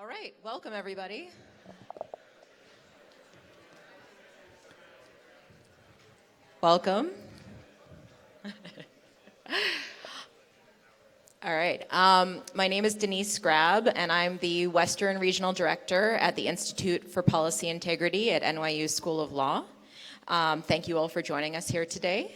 All right, welcome everybody. Welcome. All right, my name is Denise Grab, and I'm the Western Regional Director at the Institute for Policy Integrity at NYU School of Law. Thank you all for joining us here today.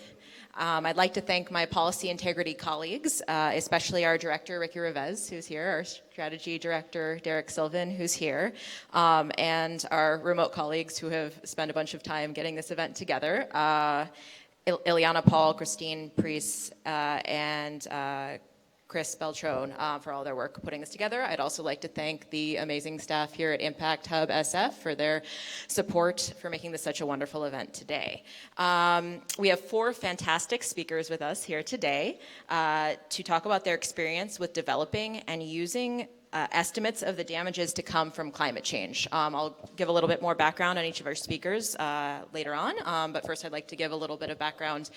I'd like to thank my policy integrity colleagues, especially our director, Ricky Revez, who's here, our strategy director, Derek Sylvan, who's here, and our remote colleagues who have spent a bunch of time getting this event together. Ileana Paul, Christine Priest, and Chris Beltrone for all their work putting this together. I'd also like to thank the amazing staff here at Impact Hub SF for their support for making this such a wonderful event today. We have 4 fantastic speakers with us here today to talk about their experience with developing and using estimates of the damages to come from climate change. I'll give a little bit more background on each of our speakers later on, but first I'd like to give a little bit of background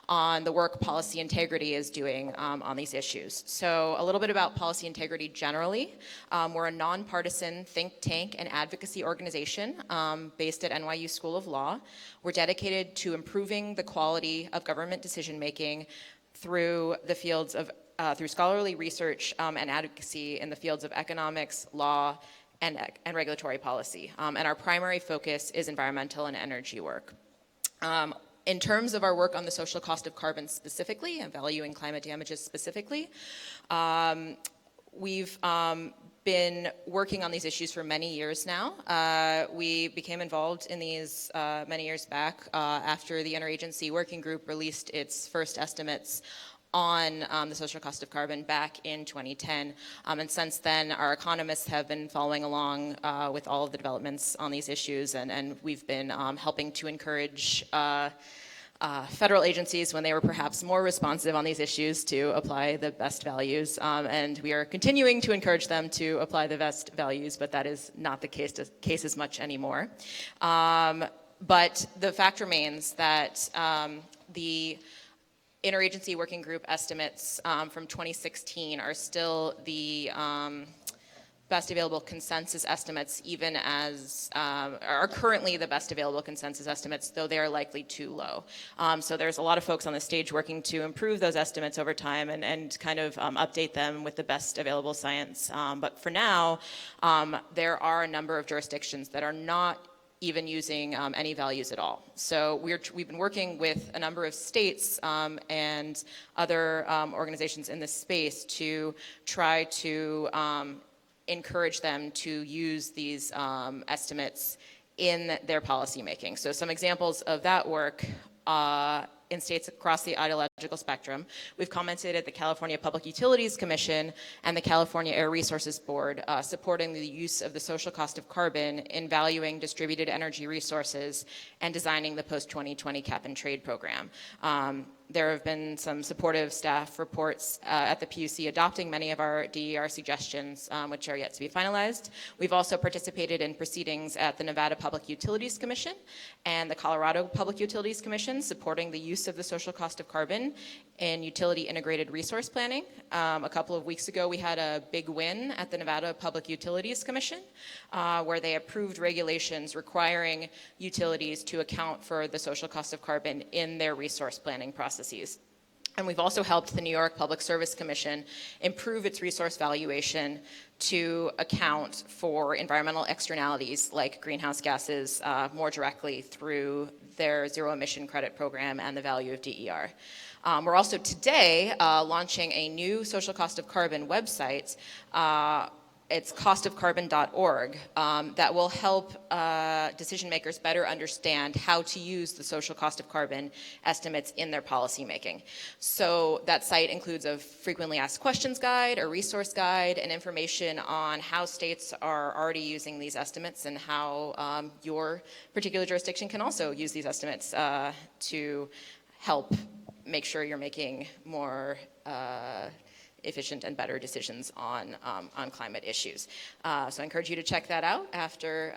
on the work policy integrity is doing on these issues. So a little bit about policy integrity generally. We're a nonpartisan think tank and advocacy organization based at NYU School of Law. We're dedicated to improving the quality of government decision making through the fields of through scholarly research and advocacy in the fields of economics, law, and regulatory policy. And our primary focus is environmental and energy work. In terms of our work on the social cost of carbon specifically and valuing climate damages specifically, we've been working on these issues for many years now. We became involved in these many years back after the Interagency Working Group released its first estimates on the social cost of carbon back in 2010. And since then, our economists have been following along with all of the developments on these issues, and we've been helping to encourage federal agencies, when they were perhaps more responsive on these issues, to apply the best values. And we are continuing to encourage them to apply the best values, but that is not the case as much anymore. But the fact remains that the Interagency Working Group estimates from 2016 are still the best available consensus estimates, even as are currently the best available consensus estimates, though they are likely too low. So there's a lot of folks on the stage working to improve those estimates over time and kind of update them with the best available science. But for now, there are a number of jurisdictions that are not even using any values at all. So we've been working with a number of states and other organizations in this space to try to encourage them to use these estimates in their policymaking. So some examples of that work in states across the ideological spectrum. We've commented at the California Public Utilities Commission and the California Air Resources Board supporting the use of the social cost of carbon in valuing distributed energy resources and designing the post-2020 cap and trade program. There have been some supportive staff reports at the PUC adopting many of our DER suggestions, which are yet to be finalized. We've also participated in proceedings at the Nevada Public Utilities Commission and the Colorado Public Utilities Commission supporting the use of the social cost of carbon in utility integrated resource planning. A couple of weeks ago, we had a big win at the Nevada Public Utilities Commission, where they approved regulations requiring utilities to account for the social cost of carbon in their resource planning processes. And we've also helped the New York Public Service Commission improve its resource valuation to account for environmental externalities like greenhouse gases more directly through their zero emission credit program and the value of DER. We're also today launching a new social cost of carbon website. It's costofcarbon.org that will help decision makers better understand how to use the social cost of carbon estimates in their policymaking. So that site includes a frequently asked questions guide, a resource guide, and information on how states are already using these estimates and how your particular jurisdiction can also use these estimates to help make sure you're making more efficient and better decisions on climate issues. So I encourage you to check that out after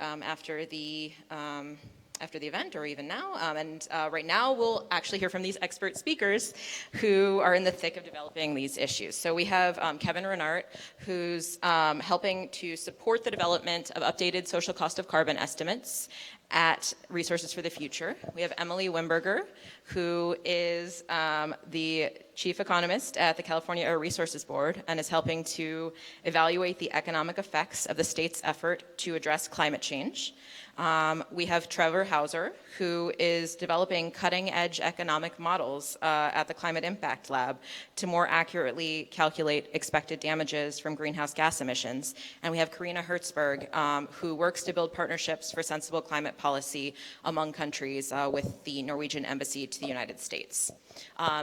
after the event or even now. And right now we'll actually hear from these expert speakers who are in the thick of developing these issues. So we have Kevin Renart, who's helping to support the development of updated social cost of carbon estimates at Resources for the Future. We have Emily Wimberger, who is the chief economist at the California Air Resources Board and is helping to evaluate the economic effects of the state's effort to address climate change. We have Trevor Hauser, who is developing cutting-edge economic models at the Climate Impact Lab to more accurately calculate expected damages from greenhouse gas emissions. And we have Karina Hertzberg, who works to build partnerships for sensible climate policy among countries with the Norwegian Embassy to the United States.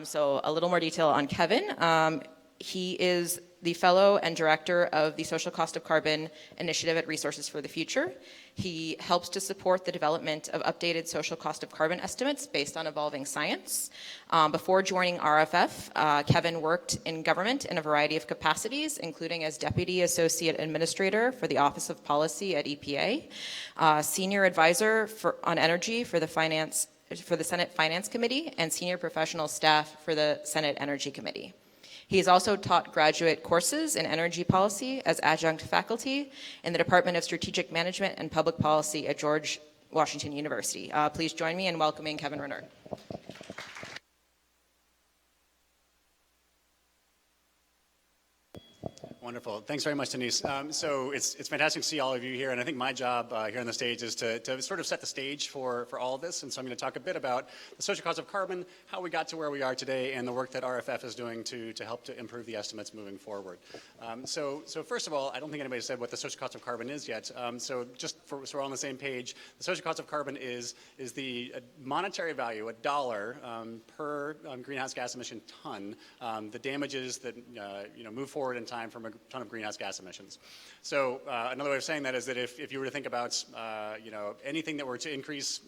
So a little more detail on Kevin. He is the fellow and director of the Social Cost of Carbon Initiative at Resources for the Future. He helps to support the development of updated social cost of carbon estimates based on evolving science. Before joining RFF, Kevin worked in government in a variety of capacities, including as Deputy Associate Administrator for the Office of Policy at EPA, Senior Advisor on Energy for the Senate Finance Committee, and Senior Professional Staff for the Senate Energy Committee. He has also taught graduate courses in energy policy as adjunct faculty in the Department of Strategic Management and Public Policy at George Washington University. Please join me in welcoming Kevin Renard. Wonderful. Thanks very much, Denise. So it's fantastic to see all of you here, and I think my job here on the stage is to sort of set the stage for all of this. And so I'm going to talk a bit about the social cost of carbon, how we got to where we are today, and the work that RFF is doing to help to improve the estimates moving forward. So first of all, I don't think anybody said what the social cost of carbon is yet. So so we're all on the same page, the social cost of carbon is the monetary value, $1 per greenhouse gas emission ton, the damages that move forward in time from a ton of greenhouse gas emissions. So another way of saying that is that if you were to think about anything that were to increase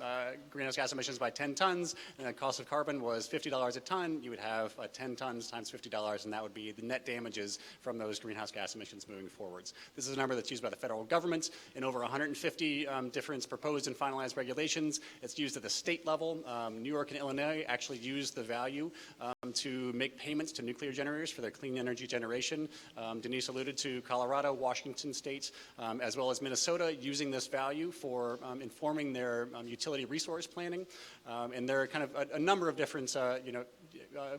greenhouse gas emissions by 10 tons and the cost of carbon was $50 a ton, you would have 10 tons times $50, and that would be the net damages from those greenhouse gas emissions moving forwards. This is a number that's used by the federal government in over 150 different proposed and finalized regulations. It's used at the state level. New York and Illinois actually use the value to make payments to nuclear generators for their clean energy generation. Denise alluded to Colorado, Washington State, as well as Minnesota using this value for informing their utility resource planning. And there are kind of a number of different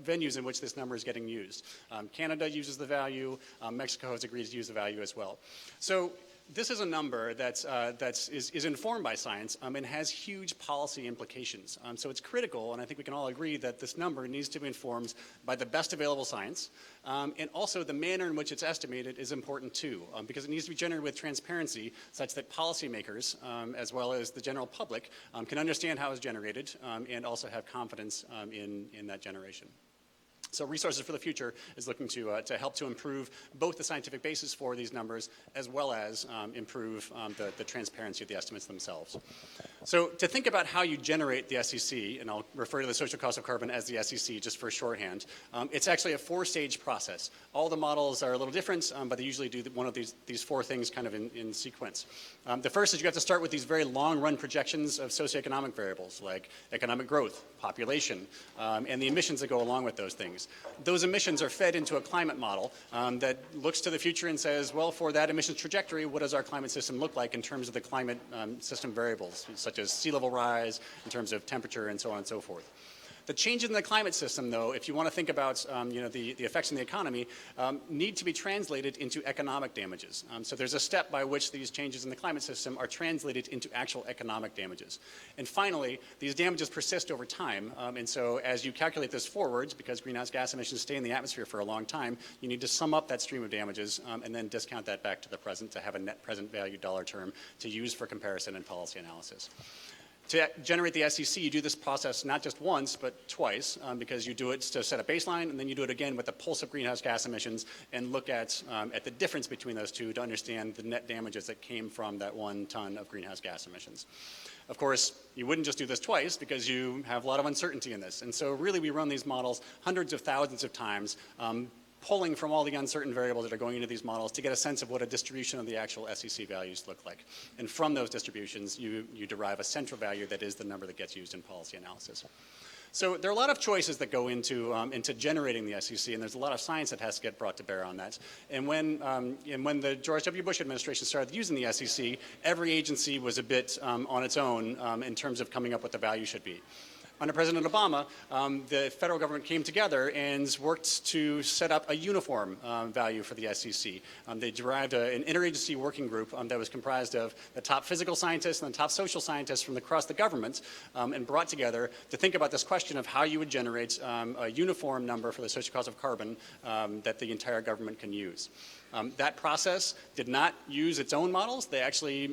venues in which this number is getting used. Canada uses the value. Mexico has agreed to use the value as well. So this is a number that is informed by science and has huge policy implications. So it's critical, and I think we can all agree that this number needs to be informed by the best available science. And also the manner in which it's estimated is important too, because it needs to be generated with transparency such that policymakers, as well as the general public, can understand how it's generated and also have confidence in that generation. So Resources for the Future is looking to help to improve both the scientific basis for these numbers as well as improve the transparency of the estimates themselves. So to think about how you generate the SCC, and I'll refer to the social cost of carbon as the SCC just for shorthand, it's actually a four-stage process. All the models are a little different, but they usually do one of these four things kind of in sequence. The first is you have to start with these very long-run projections of socioeconomic variables like economic growth, population, and the emissions that go along with those things. Those emissions are fed into a climate model that looks to the future and says, well, for that emissions trajectory, what does our climate system look like in terms of the climate system variables, such as sea level rise, in terms of temperature, and so on and so forth. The changes in the climate system, though, if you want to think about the effects in the economy, need to be translated into economic damages. So there's a step by which these changes in the climate system are translated into actual economic damages. And finally, these damages persist over time. And so as you calculate this forwards, because greenhouse gas emissions stay in the atmosphere for a long time, you need to sum up that stream of damages and then discount that back to the present to have a net present value dollar term to use for comparison and policy analysis. To generate the SCC, you do this process not just once, but twice, because you do it to set a baseline, and then you do it again with the pulse of greenhouse gas emissions and look at the difference between those two to understand the net damages that came from that 1 ton of greenhouse gas emissions. Of course, you wouldn't just do this twice because you have a lot of uncertainty in this. And so really we run these models hundreds of thousands of times pulling from all the uncertain variables that are going into these models to get a sense of what a distribution of the actual SEC values look like. And from those distributions, you derive a central value that is the number that gets used in policy analysis. So there are a lot of choices that go into generating the SEC, and there's a lot of science that has to get brought to bear on that. And when the George W. Bush administration started using the SEC, every agency was a bit on its own in terms of coming up with the value should be. Under President Obama, the federal government came together and worked to set up a uniform value for the SEC. They derived an interagency working group that was comprised of the top physical scientists and the top social scientists from across the government and brought together to think about this question of how you would generate a uniform number for the social cost of carbon that the entire government can use. That process did not use its own models. They actually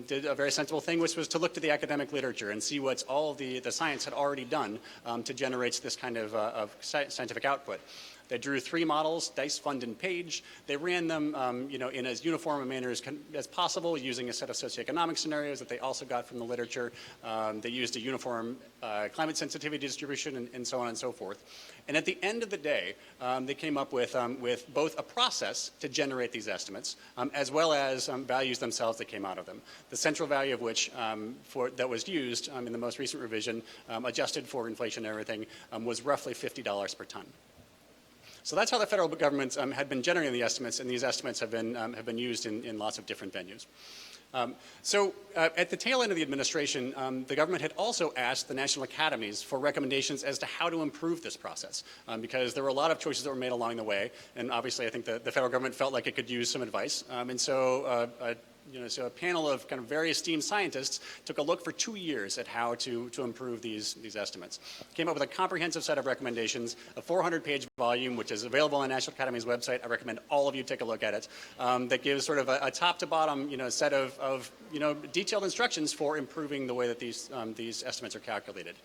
did a very sensible thing, which was to look to the academic literature and see what all the science had already done to generate this kind of scientific output. They drew 3 models, Dice, Fund, and Page. They ran them in as uniform a manner as possible, using a set of socioeconomic scenarios that they also got from the literature. They used a uniform climate sensitivity distribution and so on and so forth. And at the end of the day, they came up with both a process to generate these estimates, as well as values themselves that came out of them. The central value of which that was used in the most recent revision, adjusted for inflation and everything, was roughly $50 per ton. So that's how the federal government had been generating the estimates, and these estimates have been used in lots of different venues. At the tail end of the administration, the government had also asked the national academies for recommendations as to how to improve this process, because there were a lot of choices that were made along the way, and obviously I think the federal government felt like it could use some advice. So a panel of kind of very esteemed scientists took a look for 2 years at how to improve these estimates. Came up with a comprehensive set of recommendations, a 400-page volume, which is available on the National Academy's website. I recommend all of you take a look at it. That gives sort of a top-to-bottom set of detailed instructions for improving the way that these estimates are calculated.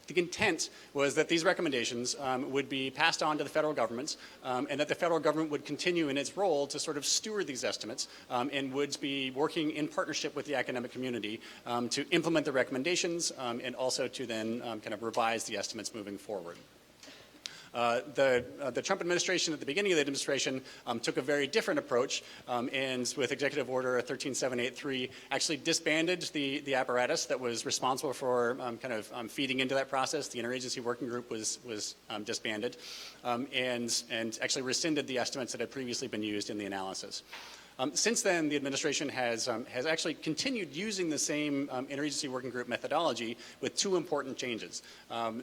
The intent was that these recommendations would be passed on to the federal government, and that the federal government would continue in its role to sort of steward these estimates and would be working in partnership with the academic community to implement the recommendations and also to then kind of revise the estimates moving forward. The Trump administration, at the beginning of the administration, took a very different approach, and with Executive Order 13783, actually disbanded the apparatus that was responsible for feeding into that process. The interagency working group was disbanded, and actually rescinded the estimates that had previously been used in the analysis. Since then, the administration has actually continued using the same interagency working group methodology with 2 important changes.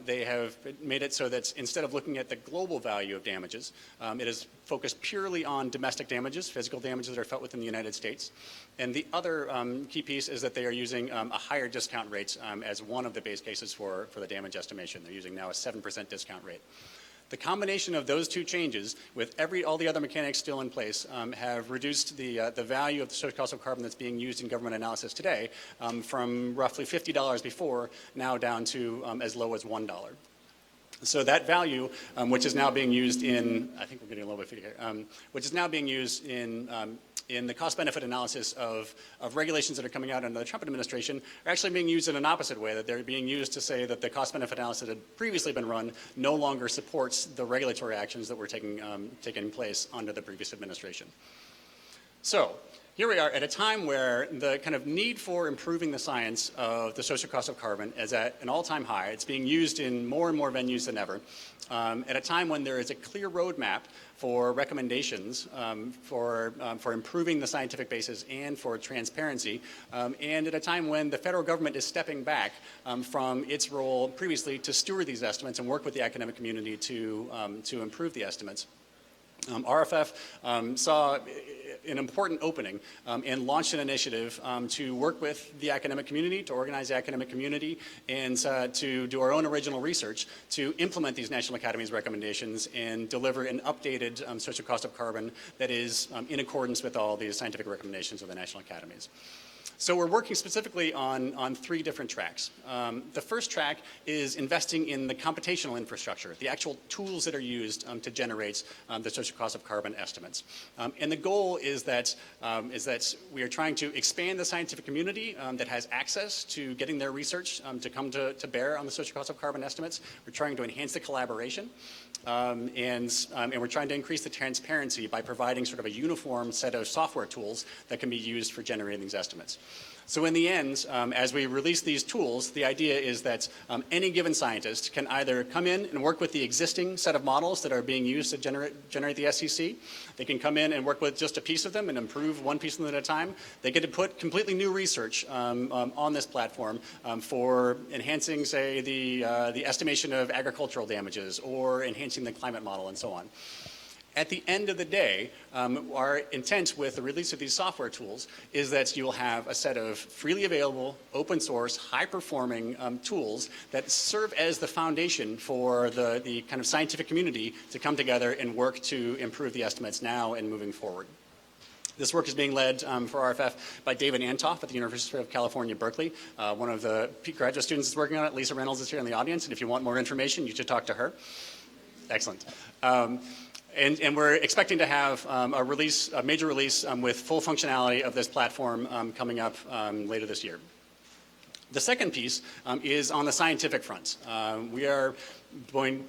They have made it so that instead of looking at the global value of damages, it is focused purely on domestic damages, physical damages that are felt within the United States. And the other key piece is that they are using a higher discount rate as one of the base cases for the damage estimation. They're using now a 7% discount rate. The combination of those 2 changes, with all the other mechanics still in place, have reduced the value of the social cost of carbon that's being used in government analysis today from roughly $50 before, now down to as low as $1. So that value, which is now being used in, I think we're getting a little bit here, which is now being used in the cost-benefit analysis of regulations that are coming out under the Trump administration, are actually being used in an opposite way, that they're being used to say that the cost-benefit analysis that had previously been run no longer supports the regulatory actions that were taking place under the previous administration. So here we are at a time where the kind of need for improving the science of the social cost of carbon is at an all-time high. It's being used in more and more venues than ever. At a time when there is a clear roadmap for recommendations for improving the scientific basis and for transparency, and at a time when the federal government is stepping back from its role previously to steward these estimates and work with the academic community to improve the estimates. RFF saw an important opening and launched an initiative to work with the academic community, to organize the academic community, and to do our own original research to implement these National Academies recommendations and deliver an updated social cost of carbon that is in accordance with all these scientific recommendations of the National Academies. So we're working specifically on 3 different tracks. The first track is investing in the computational infrastructure, the actual tools that are used to generate the social cost of carbon estimates. And the goal is that we are trying to expand the scientific community that has access to getting their research to come to bear on the social cost of carbon estimates. We're trying to enhance the collaboration. And we're trying to increase the transparency by providing sort of a uniform set of software tools that can be used for generating these estimates. So in the end, as we release these tools, the idea is that any given scientist can either come in and work with the existing set of models that are being used to generate the SEC. They can come in and work with just a piece of them and improve one piece of them at a time. They get to put completely new research on this platform for enhancing, say, the estimation of agricultural damages or enhancing the climate model and so on. At the end of the day, our intent with the release of these software tools is that you'll have a set of freely available, open source, high-performing tools that serve as the foundation for the kind of scientific community to come together and work to improve the estimates now and moving forward. This work is being led for RFF by David Antoff at the University of California, Berkeley. One of the graduate students is working on it. Lisa Reynolds is here in the audience, and if you want more information, you should talk to her. Excellent. And we're expecting to have a major release with full functionality of this platform coming up later this year. The second piece is on the scientific front. We are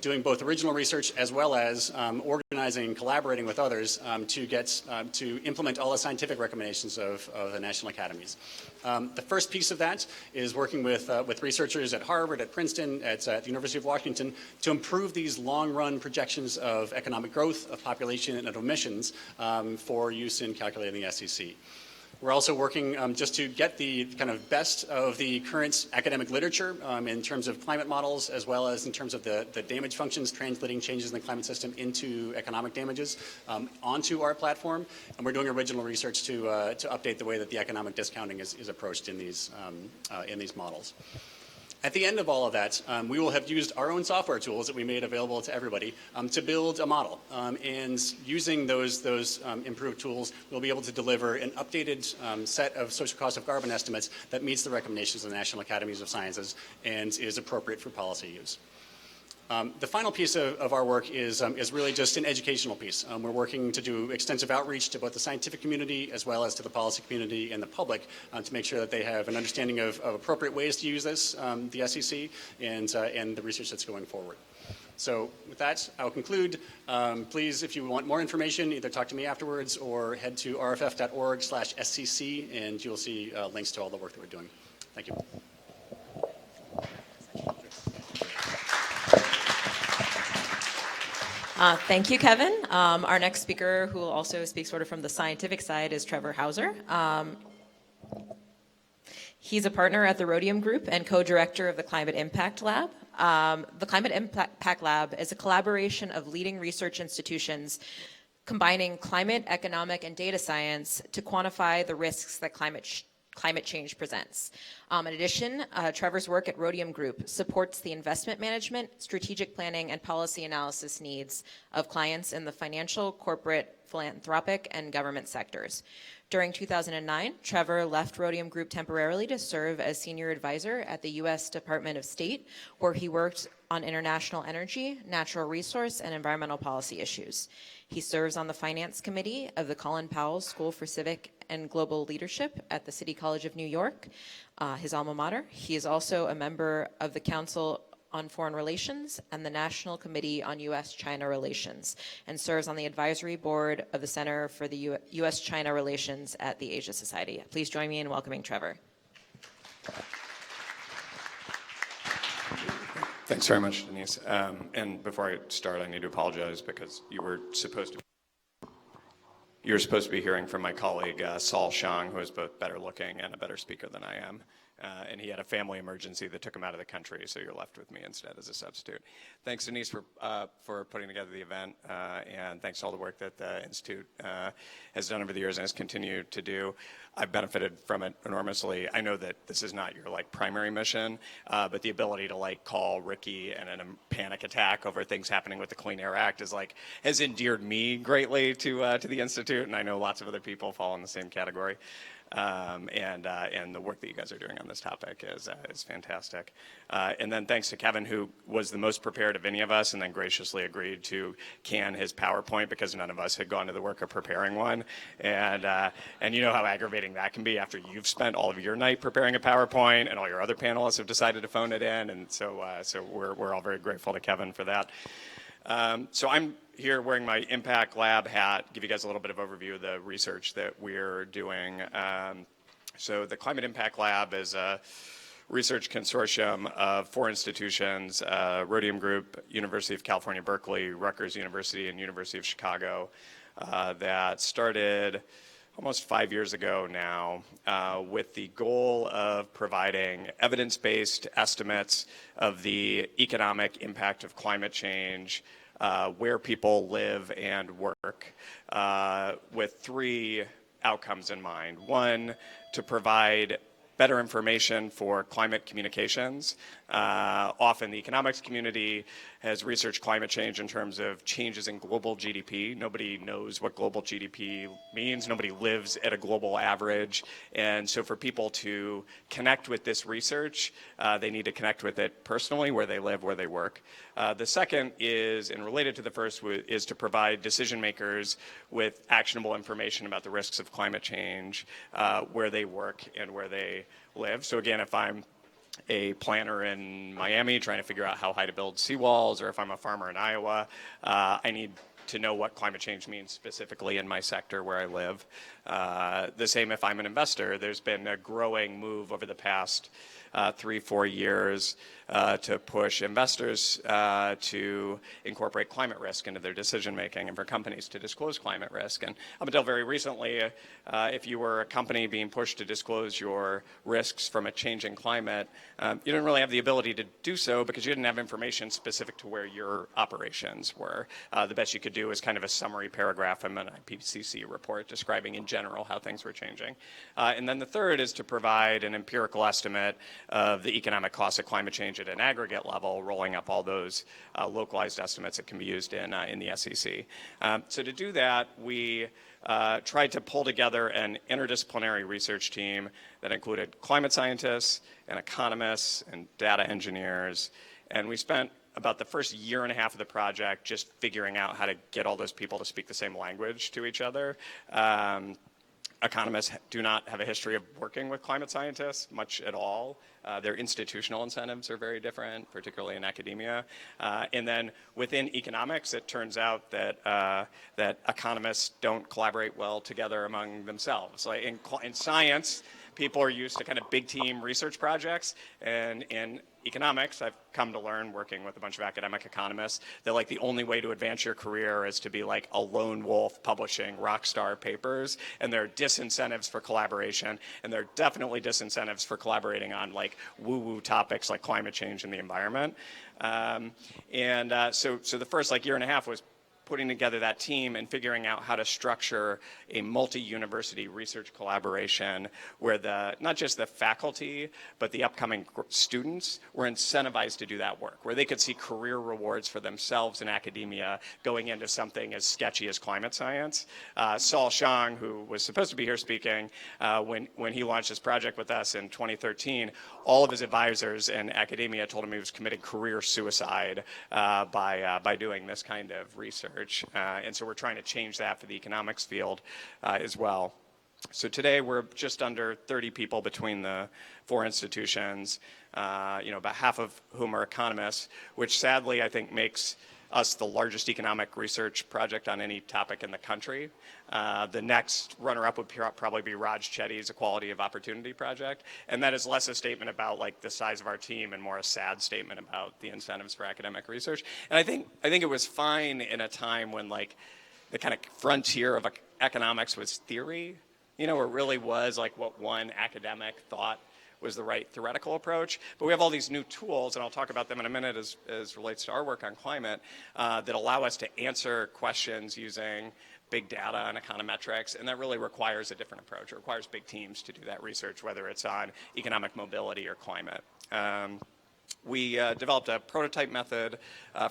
doing both original research as well as organizing and collaborating with others to implement all the scientific recommendations of the national academies. The first piece of that is working with researchers at Harvard, at Princeton, at the University of Washington to improve these long-run projections of economic growth, of population, and of emissions for use in calculating the SEC. We're also working just to get the kind of best of the current academic literature in terms of climate models, as well as in terms of the damage functions translating changes in the climate system into economic damages onto our platform. And we're doing original research to update the way that the economic discounting is approached in these models. At the end of all of that, we will have used our own software tools that we made available to everybody to build a model. And using those improved tools, we'll be able to deliver an updated set of social cost of carbon estimates that meets the recommendations of the National Academies of Sciences and is appropriate for policy use. The final piece of our work is really just an educational piece. We're working to do extensive outreach to both the scientific community as well as to the policy community and the public to make sure that they have an understanding of appropriate ways to use this, the SEC, and the research that's going forward. So with that, I'll conclude. Please, if you want more information, either talk to me afterwards or head to rff.org/scc, and you'll see links to all the work that we're doing. Thank you. Thank you, Kevin. Our next speaker, who will also speak sort of from the scientific side, is Trevor Hauser. He's a partner at the Rhodium Group and co-director of the Climate Impact Lab. The Climate Impact Lab is a collaboration of leading research institutions combining climate, economic, and data science to quantify the risks that climate change presents. In addition, Trevor's work at Rhodium Group supports the investment management, strategic planning, and policy analysis needs of clients in the financial, corporate, philanthropic, and government sectors. During 2009, Trevor left Rhodium Group temporarily to serve as senior advisor at the U.S. Department of State, where he worked on international energy, natural resource, and environmental policy issues. He serves on the Finance Committee of the Colin Powell School for Civic and Global Leadership at the City College of New York, his alma mater. He is also a member of the Council on Foreign Relations and the National Committee on U.S.-China Relations, and serves on the advisory board of the Center for the U.S.-China Relations at the Asia Society. Please join me in welcoming Trevor. Thanks very much, Denise. And before I start, I need to apologize because you were supposed to be hearing from my colleague Saul Shang, who is both better looking and a better speaker than I am. And he had a family emergency that took him out of the country, so you're left with me instead as a substitute. Thanks, Denise, for putting together the event, and thanks to all the work that the Institute has done over the years and has continued to do. I've benefited from it enormously. I know that this is not your primary mission, but the ability to call Ricky and in a panic attack over things happening with the Clean Air Act has endeared me greatly to the Institute, and I know lots of other people fall in the same category. And the work that you guys are doing on this topic is fantastic. And then thanks to Kevin, who was the most prepared of any of us and then graciously agreed to can his PowerPoint because none of us had gone to the work of preparing one. And you know how aggravating that can be after you've spent all of your night preparing a PowerPoint and all your other panelists have decided to phone it in. And so we're all very grateful to Kevin for that. So I'm here wearing my Impact Lab hat, give you guys a little bit of overview of the research that we're doing. So the Climate Impact Lab is a research consortium of 4 institutions, Rhodium Group, University of California, Berkeley, Rutgers University, and University of Chicago, that started almost 5 years ago now, with the goal of providing evidence-based estimates of the economic impact of climate change, where people live and work, with 3 outcomes in mind. 1, to provide better information for climate communications. Often the economics community has researched climate change in terms of changes in global GDP. Nobody knows what global GDP means. Nobody lives at a global average. And so for people to connect with this research, they need to connect with it personally, where they live, where they work. The second is, and related to the first, is to provide decision makers with actionable information about the risks of climate change, where they work and where they live. So again, if I'm a planner in Miami trying to figure out how high to build seawalls, or if I'm a farmer in Iowa, I need to know what climate change means specifically in my sector where I live. The same if I'm an investor. There's been a growing move over the past 3-4 years to push investors to incorporate climate risk into their decision making, and for companies to disclose climate risk. And up until very recently, if you were a company being pushed to disclose your risks from a changing climate, you didn't really have the ability to do so because you didn't have information specific to where your operations were. The best you could do is kind of a summary paragraph from an IPCC report describing in general how things were changing. And then the third is to provide an empirical estimate of the economic costs of climate change at an aggregate level, rolling up all those localized estimates that can be used in the SEC. So to do that, we tried to pull together an interdisciplinary research team that included climate scientists and economists and data engineers. And we spent about the first year and a half of the project just figuring out how to get all those people to speak the same language to each other. Economists do not have a history of working with climate scientists much at all. Their institutional incentives are very different, particularly in academia. And then within economics, it turns out that that economists don't collaborate well together among themselves. Like in science, people are used to kind of big team research projects, and in economics, I've come to learn working with a bunch of academic economists that like the only way to advance your career is to be like a lone wolf publishing rock star papers, and there are disincentives for collaboration, and there are definitely disincentives for collaborating on like woo-woo topics like climate change and the environment. So the first like year and a half was putting together that team and figuring out how to structure a multi-university research collaboration where not just the faculty, but the upcoming students were incentivized to do that work, where they could see career rewards for themselves in academia going into something as sketchy as climate science. Saul Shang, who was supposed to be here speaking, when he launched his project with us in 2013, all of his advisors in academia told him he was committing career suicide by doing this kind of research. And so we're trying to change that for the economics field as well. So today we're just under 30 people between the 4 institutions, about half of whom are economists, which sadly I think makes us the largest economic research project on any topic in the country. The next runner-up would probably be Raj Chetty's Equality of Opportunity project, and that is less a statement about like the size of our team and more a sad statement about the incentives for academic research. And I think it was fine in a time when like the kind of frontier of economics was theory, it really was like what one academic thought was the right theoretical approach. But we have all these new tools, and I'll talk about them in a minute as relates to our work on climate, that allow us to answer questions using big data and econometrics, and that really requires a different approach. It requires big teams to do that research, whether it's on economic mobility or climate. We developed a prototype method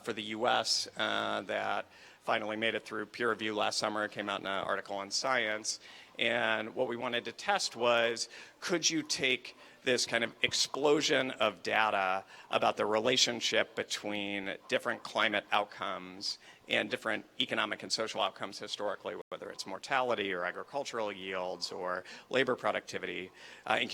for the US that finally made it through peer review last summer. It came out in an article in Science. And what we wanted to test was, could you take this kind of explosion of data about the relationship between different climate outcomes and different economic and social outcomes historically, whether it's mortality or agricultural yields or labor productivity, and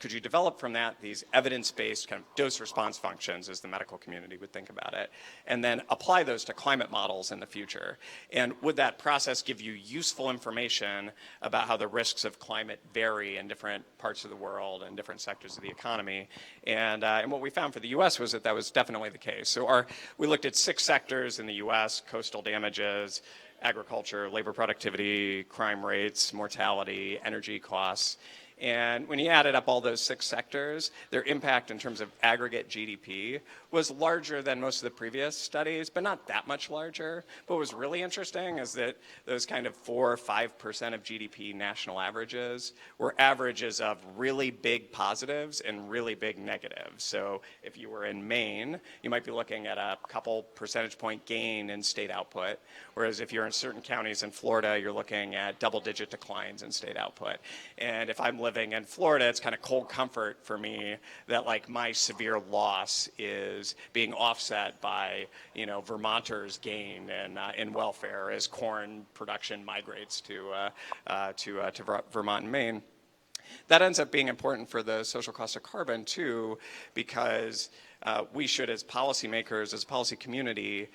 could you develop from that these evidence-based kind of dose-response functions, as the medical community would think about it, and then apply those to climate models in the future? And would that process give you useful information about how the risks of climate vary in different parts of the world and different sectors of the economy? And what we found for the U.S. was that that was definitely the case. So we looked at 6 sectors in the U.S., coastal damages, agriculture, labor productivity, crime rates, mortality, energy costs. And when you added up all those 6 sectors, their impact in terms of aggregate GDP was larger than most of the previous studies, but not that much larger. But what was really interesting is that those kind of 4 or 5% of GDP national averages were averages of really big positives and really big negatives. So if you were in Maine, you might be looking at a couple percentage point gain in state output, whereas if you're in certain counties in Florida, you're looking at double-digit declines in state output. And if I'm living in Florida, it's kind of cold comfort for me that like my severe loss is being offset by, you know, Vermonters' gain in welfare as corn production migrates to Vermont and Maine. That ends up being important for the social cost of carbon too, because we should, as policymakers, as a policy community,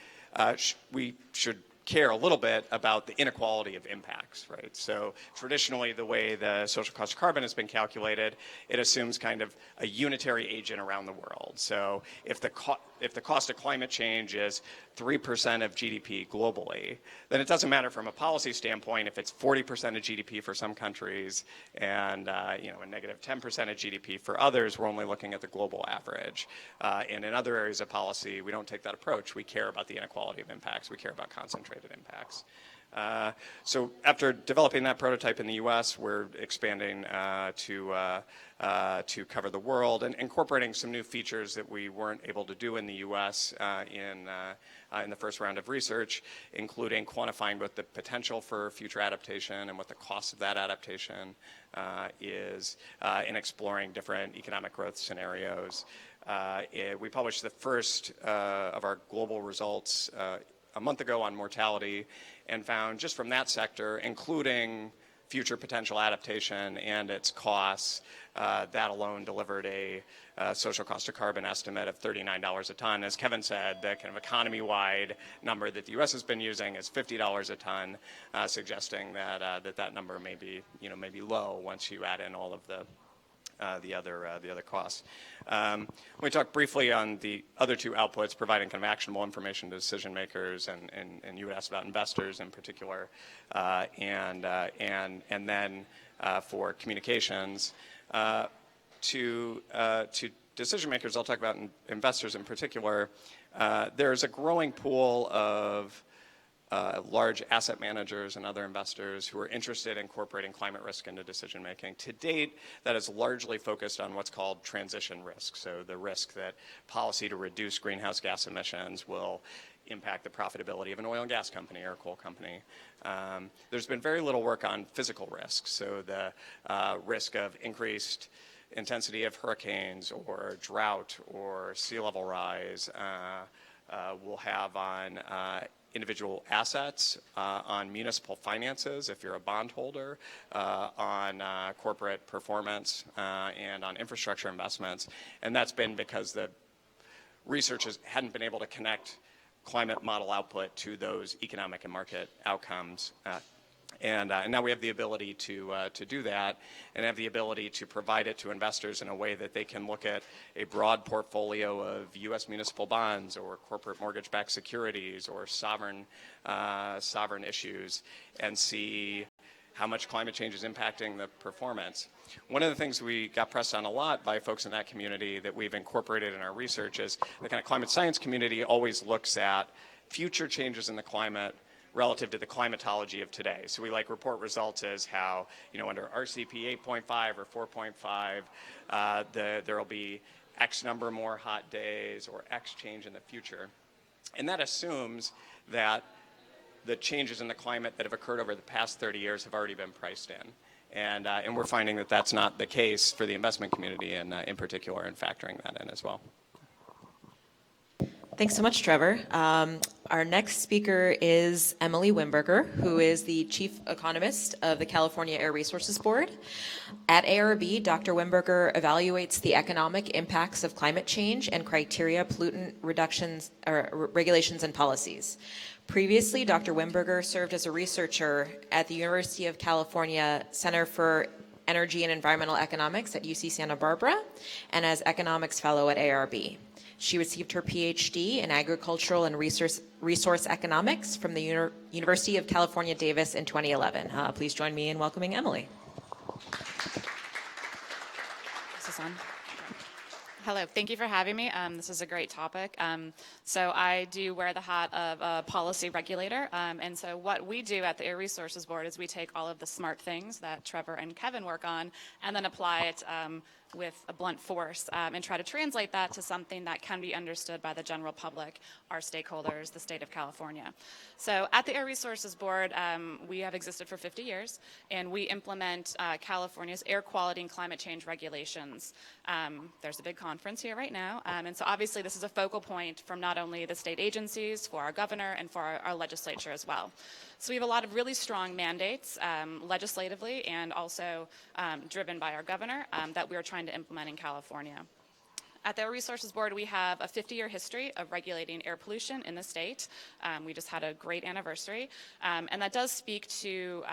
we should care a little bit about the inequality of impacts, right? So traditionally, the way the social cost of carbon has been calculated, it assumes kind of a unitary agent around the world. So if the cost of climate change is 3% of GDP globally, then it doesn't matter from a policy standpoint if it's 40% of GDP for some countries and a negative 10% of GDP for others. We're only looking at the global average. And in other areas of policy, we don't take that approach. We care about the inequality of impacts. We care about concentrated impacts. So after developing that prototype in the U.S., we're expanding to cover the world and incorporating some new features that we weren't able to do in the U.S. in the first round of research, including quantifying both the potential for future adaptation and what the cost of that adaptation is, and exploring different economic growth scenarios. We published the first of our global results a month ago on mortality, and found just from that sector, including future potential adaptation and its costs, that alone delivered a social cost of carbon estimate of $39 a ton. As Kevin said, the kind of economy-wide number that the U.S. has been using is $50 a ton, suggesting that that number may be low once you add in all of the other costs. We talked briefly on the other 2 outputs, providing kind of actionable information to decision makers, and you would ask about investors in particular, and then for communications to decision makers. I'll talk about investors in particular. There's a growing pool of large asset managers and other investors who are interested in incorporating climate risk into decision making. To date, that is largely focused on what's called transition risk, so the risk that policy to reduce greenhouse gas emissions will impact the profitability of an oil and gas company or a coal company. There's been very little work on physical risk, so the risk of increased intensity of hurricanes or drought or sea level rise will have on individual assets, on municipal finances if you're a bondholder, on corporate performance, and on infrastructure investments. And that's been because the researchers hadn't been able to connect climate model output to those economic and market outcomes. And now we have the ability to do that, and have the ability to provide it to investors in a way that they can look at a broad portfolio of U.S. municipal bonds or corporate mortgage-backed securities or sovereign issues and see how much climate change is impacting the performance. One of the things we got pressed on a lot by folks in that community that we've incorporated in our research is the kind of climate science community always looks at future changes in the climate relative to the climatology of today. So we report results as how, under RCP 8.5 or 4.5, there will be X number more hot days or X change in the future. And that assumes that the changes in the climate that have occurred over the past 30 years have already been priced in. And we're finding that that's not the case for the investment community, and in particular, in factoring that in as well. Thanks so much, Trevor. Our next speaker is Emily Wimberger, who is the Chief Economist of the California Air Resources Board. At ARB, Dr. Wimberger evaluates the economic impacts of climate change and criteria pollutant reductions or regulations and policies. Previously, Dr. Wimberger served as a researcher at the University of California Center for Energy and Environmental Economics at UC Santa Barbara and as economics fellow at ARB. She received her PhD in agricultural and resource economics from the University of California, Davis in 2011. Please join me in welcoming Emily. Is this on? Hello, thank you for having me. This is a great topic. So I do wear the hat of a policy regulator. And so what we do at the Air Resources Board is we take all of the smart things that Trevor and Kevin work on and then apply it with a blunt force and try to translate that to something that can be understood by the general public, our stakeholders, the state of California. So at the Air Resources Board, we have existed for 50 years, and we implement California's air quality and climate change regulations. There's a big conference here right now, and so obviously this is a focal point from not only the state agencies, for our governor, and for our legislature as well. So we have a lot of really strong mandates legislatively and also driven by our governor that we're trying to implement in California. At the Air Resources Board, we have a 50-year history of regulating air pollution in the state. We just had a great anniversary. And that does speak to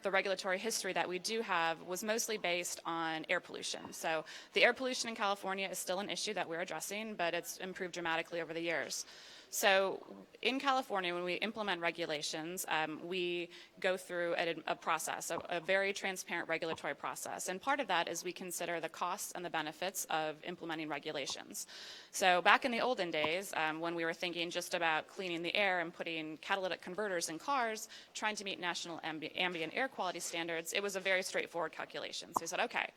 the regulatory history that we do have was mostly based on air pollution. So the air pollution in California is still an issue that we're addressing, but it's improved dramatically over the years. So in California, when we implement regulations, we go through a process, a very transparent regulatory process. And part of that is we consider the costs and the benefits of implementing regulations. So back in the olden days, when we were thinking just about cleaning the air and putting catalytic converters in cars, trying to meet national ambient air quality standards, it was a very straightforward calculation. So we said, okay,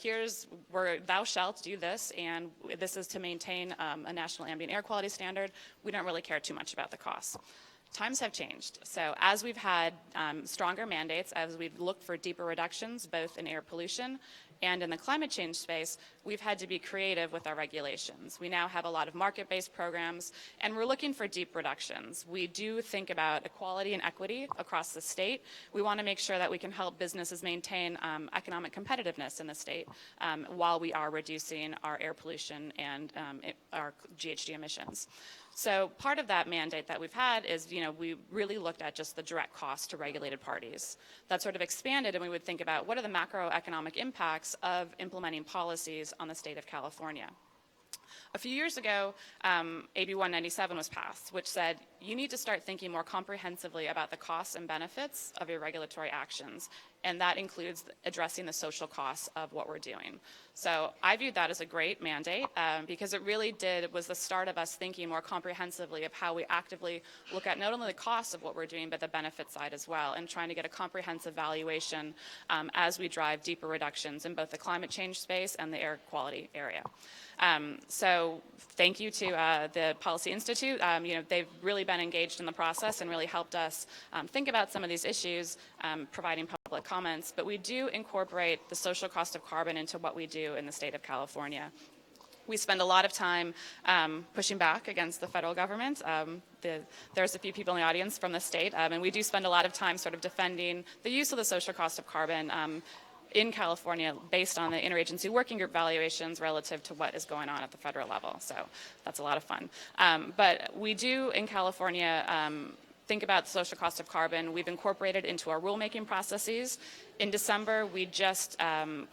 here's where thou shalt do this, and this is to maintain a national ambient air quality standard. We don't really care too much about the costs. Times have changed. So as we've had stronger mandates, as we've looked for deeper reductions, both in air pollution and in the climate change space, we've had to be creative with our regulations. We now have a lot of market-based programs, and we're looking for deep reductions. We do think about equality and equity across the state. We want to make sure that we can help businesses maintain economic competitiveness in the state while we are reducing our air pollution and our GHG emissions. So part of that mandate that we've had is, we really looked at just the direct cost to regulated parties. That sort of expanded, and we would think about what are the macroeconomic impacts of implementing policies on the state of California. A few years ago, AB 197 was passed, which said you need to start thinking more comprehensively about the costs and benefits of your regulatory actions, and that includes addressing the social costs of what we're doing. So I viewed that as a great mandate because it really was the start of us thinking more comprehensively of how we actively look at not only the costs of what we're doing, but the benefit side as well, and trying to get a comprehensive valuation as we drive deeper reductions in both the climate change space and the air quality area. So thank you to the Policy Institute. They've really been engaged in the process and really helped us think about some of these issues, providing public comments. But we do incorporate the social cost of carbon into what we do in the state of California. We spend a lot of time pushing back against the federal government. There's a few people in the audience from the state, and we do spend a lot of time sort of defending the use of the social cost of carbon in California based on the interagency working group valuations relative to what is going on at the federal level. So that's a lot of fun. But we do in California think about the social cost of carbon. We've incorporated into our rulemaking processes. In December, we just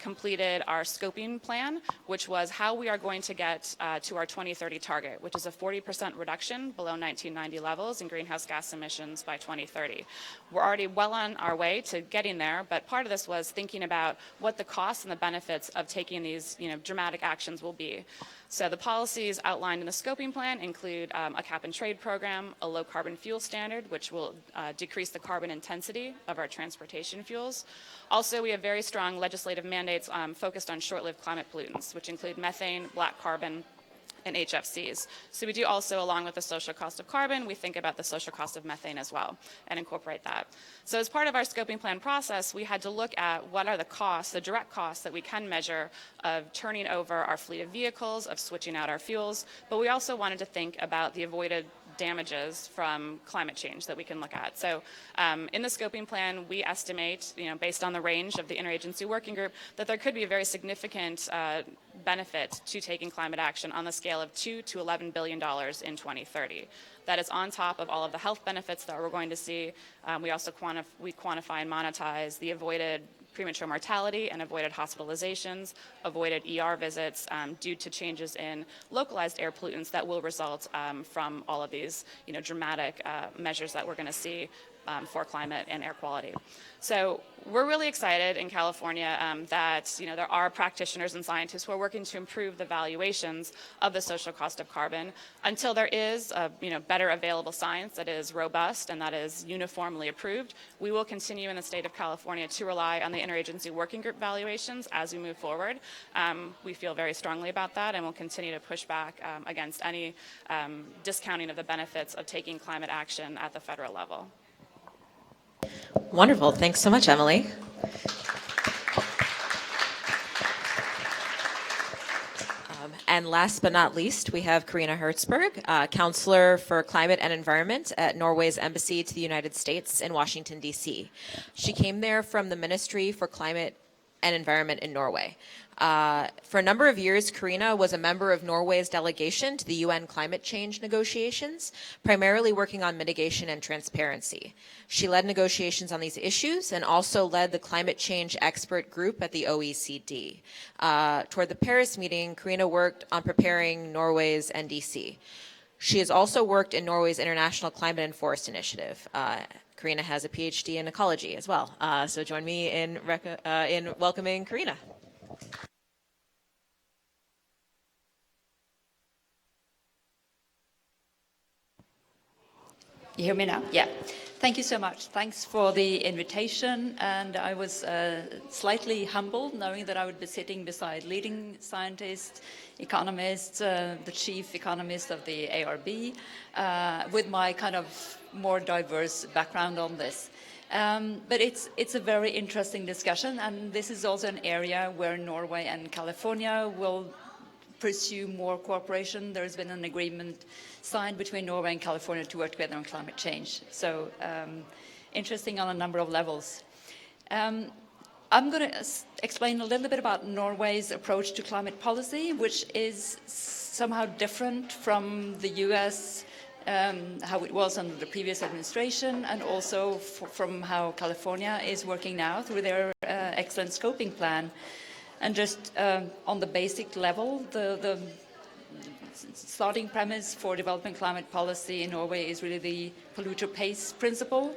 completed our scoping plan, which was how we are going to get to our 2030 target, which is a 40% reduction below 1990 levels in greenhouse gas emissions by 2030. We're already well on our way to getting there, but part of this was thinking about what the costs and the benefits of taking these dramatic actions will be. So the policies outlined in the scoping plan include a cap and trade program, a low carbon fuel standard, which will decrease the carbon intensity of our transportation fuels. Also, we have very strong legislative mandates focused on short-lived climate pollutants, which include methane, black carbon, and HFCs. So we do also, along with the social cost of carbon, we think about the social cost of methane as well and incorporate that. So as part of our scoping plan process, we had to look at what are the costs, the direct costs that we can measure of turning over our fleet of vehicles, of switching out our fuels, but we also wanted to think about the avoided damages from climate change that we can look at. So in the scoping plan, we estimate, based on the range of the interagency working group, that there could be a very significant benefit to taking climate action on the scale of $2 to $11 billion in 2030. That is on top of all of the health benefits that we're going to see. We also quantify and monetize the avoided premature mortality and avoided hospitalizations, avoided ER visits due to changes in localized air pollutants that will result from all of these dramatic measures that we're going to see for climate and air quality. So we're really excited in California that there are practitioners and scientists who are working to improve the valuations of the social cost of carbon. Until there is better available science that is robust and that is uniformly approved, we will continue in the state of California to rely on the interagency working group valuations as we move forward. We feel very strongly about that, and we'll continue to push back against any discounting of the benefits of taking climate action at the federal level. Wonderful. Thanks so much, Emily. And last but not least, we have Karina Hertzberg, Counselor for Climate and Environment at Norway's Embassy to the United States in Washington, D.C. She came there from the Ministry for Climate and Environment in Norway. For a number of years, Karina was a member of Norway's delegation to the UN climate change negotiations, primarily working on mitigation and transparency. She led negotiations on these issues and also led the climate change expert group at the OECD. Toward the Paris meeting, Karina worked on preparing Norway's NDC. She has also worked in Norway's International Climate and Forest Initiative. Karina has a PhD in ecology as well. So join me in welcoming Karina. You hear me now? Yeah. Thank you so much. Thanks for the invitation. And I was slightly humbled knowing that I would be sitting beside leading scientists, economists, the chief economist of the ARB, with my kind of more diverse background on this. But it's a very interesting discussion, and this is also an area where Norway and California will pursue more cooperation. There's been an agreement signed between Norway and California to work together on climate change. So interesting on a number of levels. I'm going to explain a little bit about Norway's approach to climate policy, which is somehow different from the US, how it was under the previous administration, and also from how California is working now through their excellent scoping plan. And just on the basic level, the starting premise for developing climate policy in Norway is really the polluter pays principle.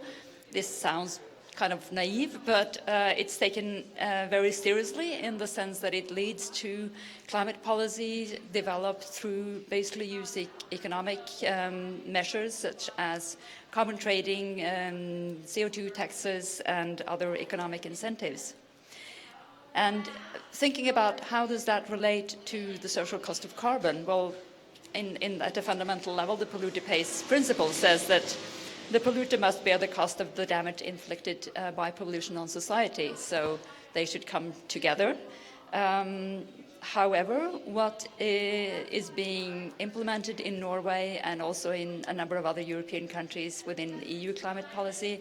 This sounds kind of naive, but it's taken very seriously in the sense that it leads to climate policy developed through basically using economic measures such as carbon trading, CO2 taxes, and other economic incentives. And thinking about how does that relate to the social cost of carbon? Well, at a fundamental level, the polluter pays principle says that the polluter must bear the cost of the damage inflicted by pollution on society, so they should come together. However, what is being implemented in Norway and also in a number of other European countries within EU climate policy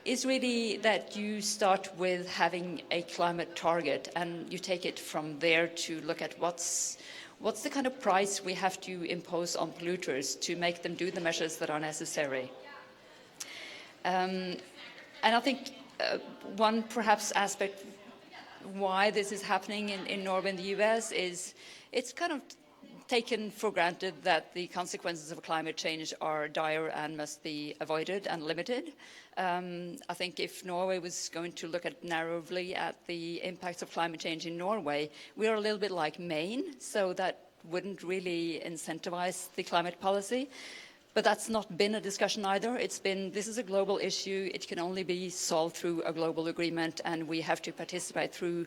is really that you start with having a climate target and you take it from there to look at what's the kind of price we have to impose on polluters to make them do the measures that are necessary. And I think one perhaps aspect why this is happening in Norway and the US is it's kind of taken for granted that the consequences of climate change are dire and must be avoided and limited. I think if Norway was going to look narrowly at the impacts of climate change in Norway, we are a little bit like Maine, so that wouldn't really incentivize the climate policy. But that's not been a discussion either. It's been, this is a global issue. It can only be solved through a global agreement, and we have to participate through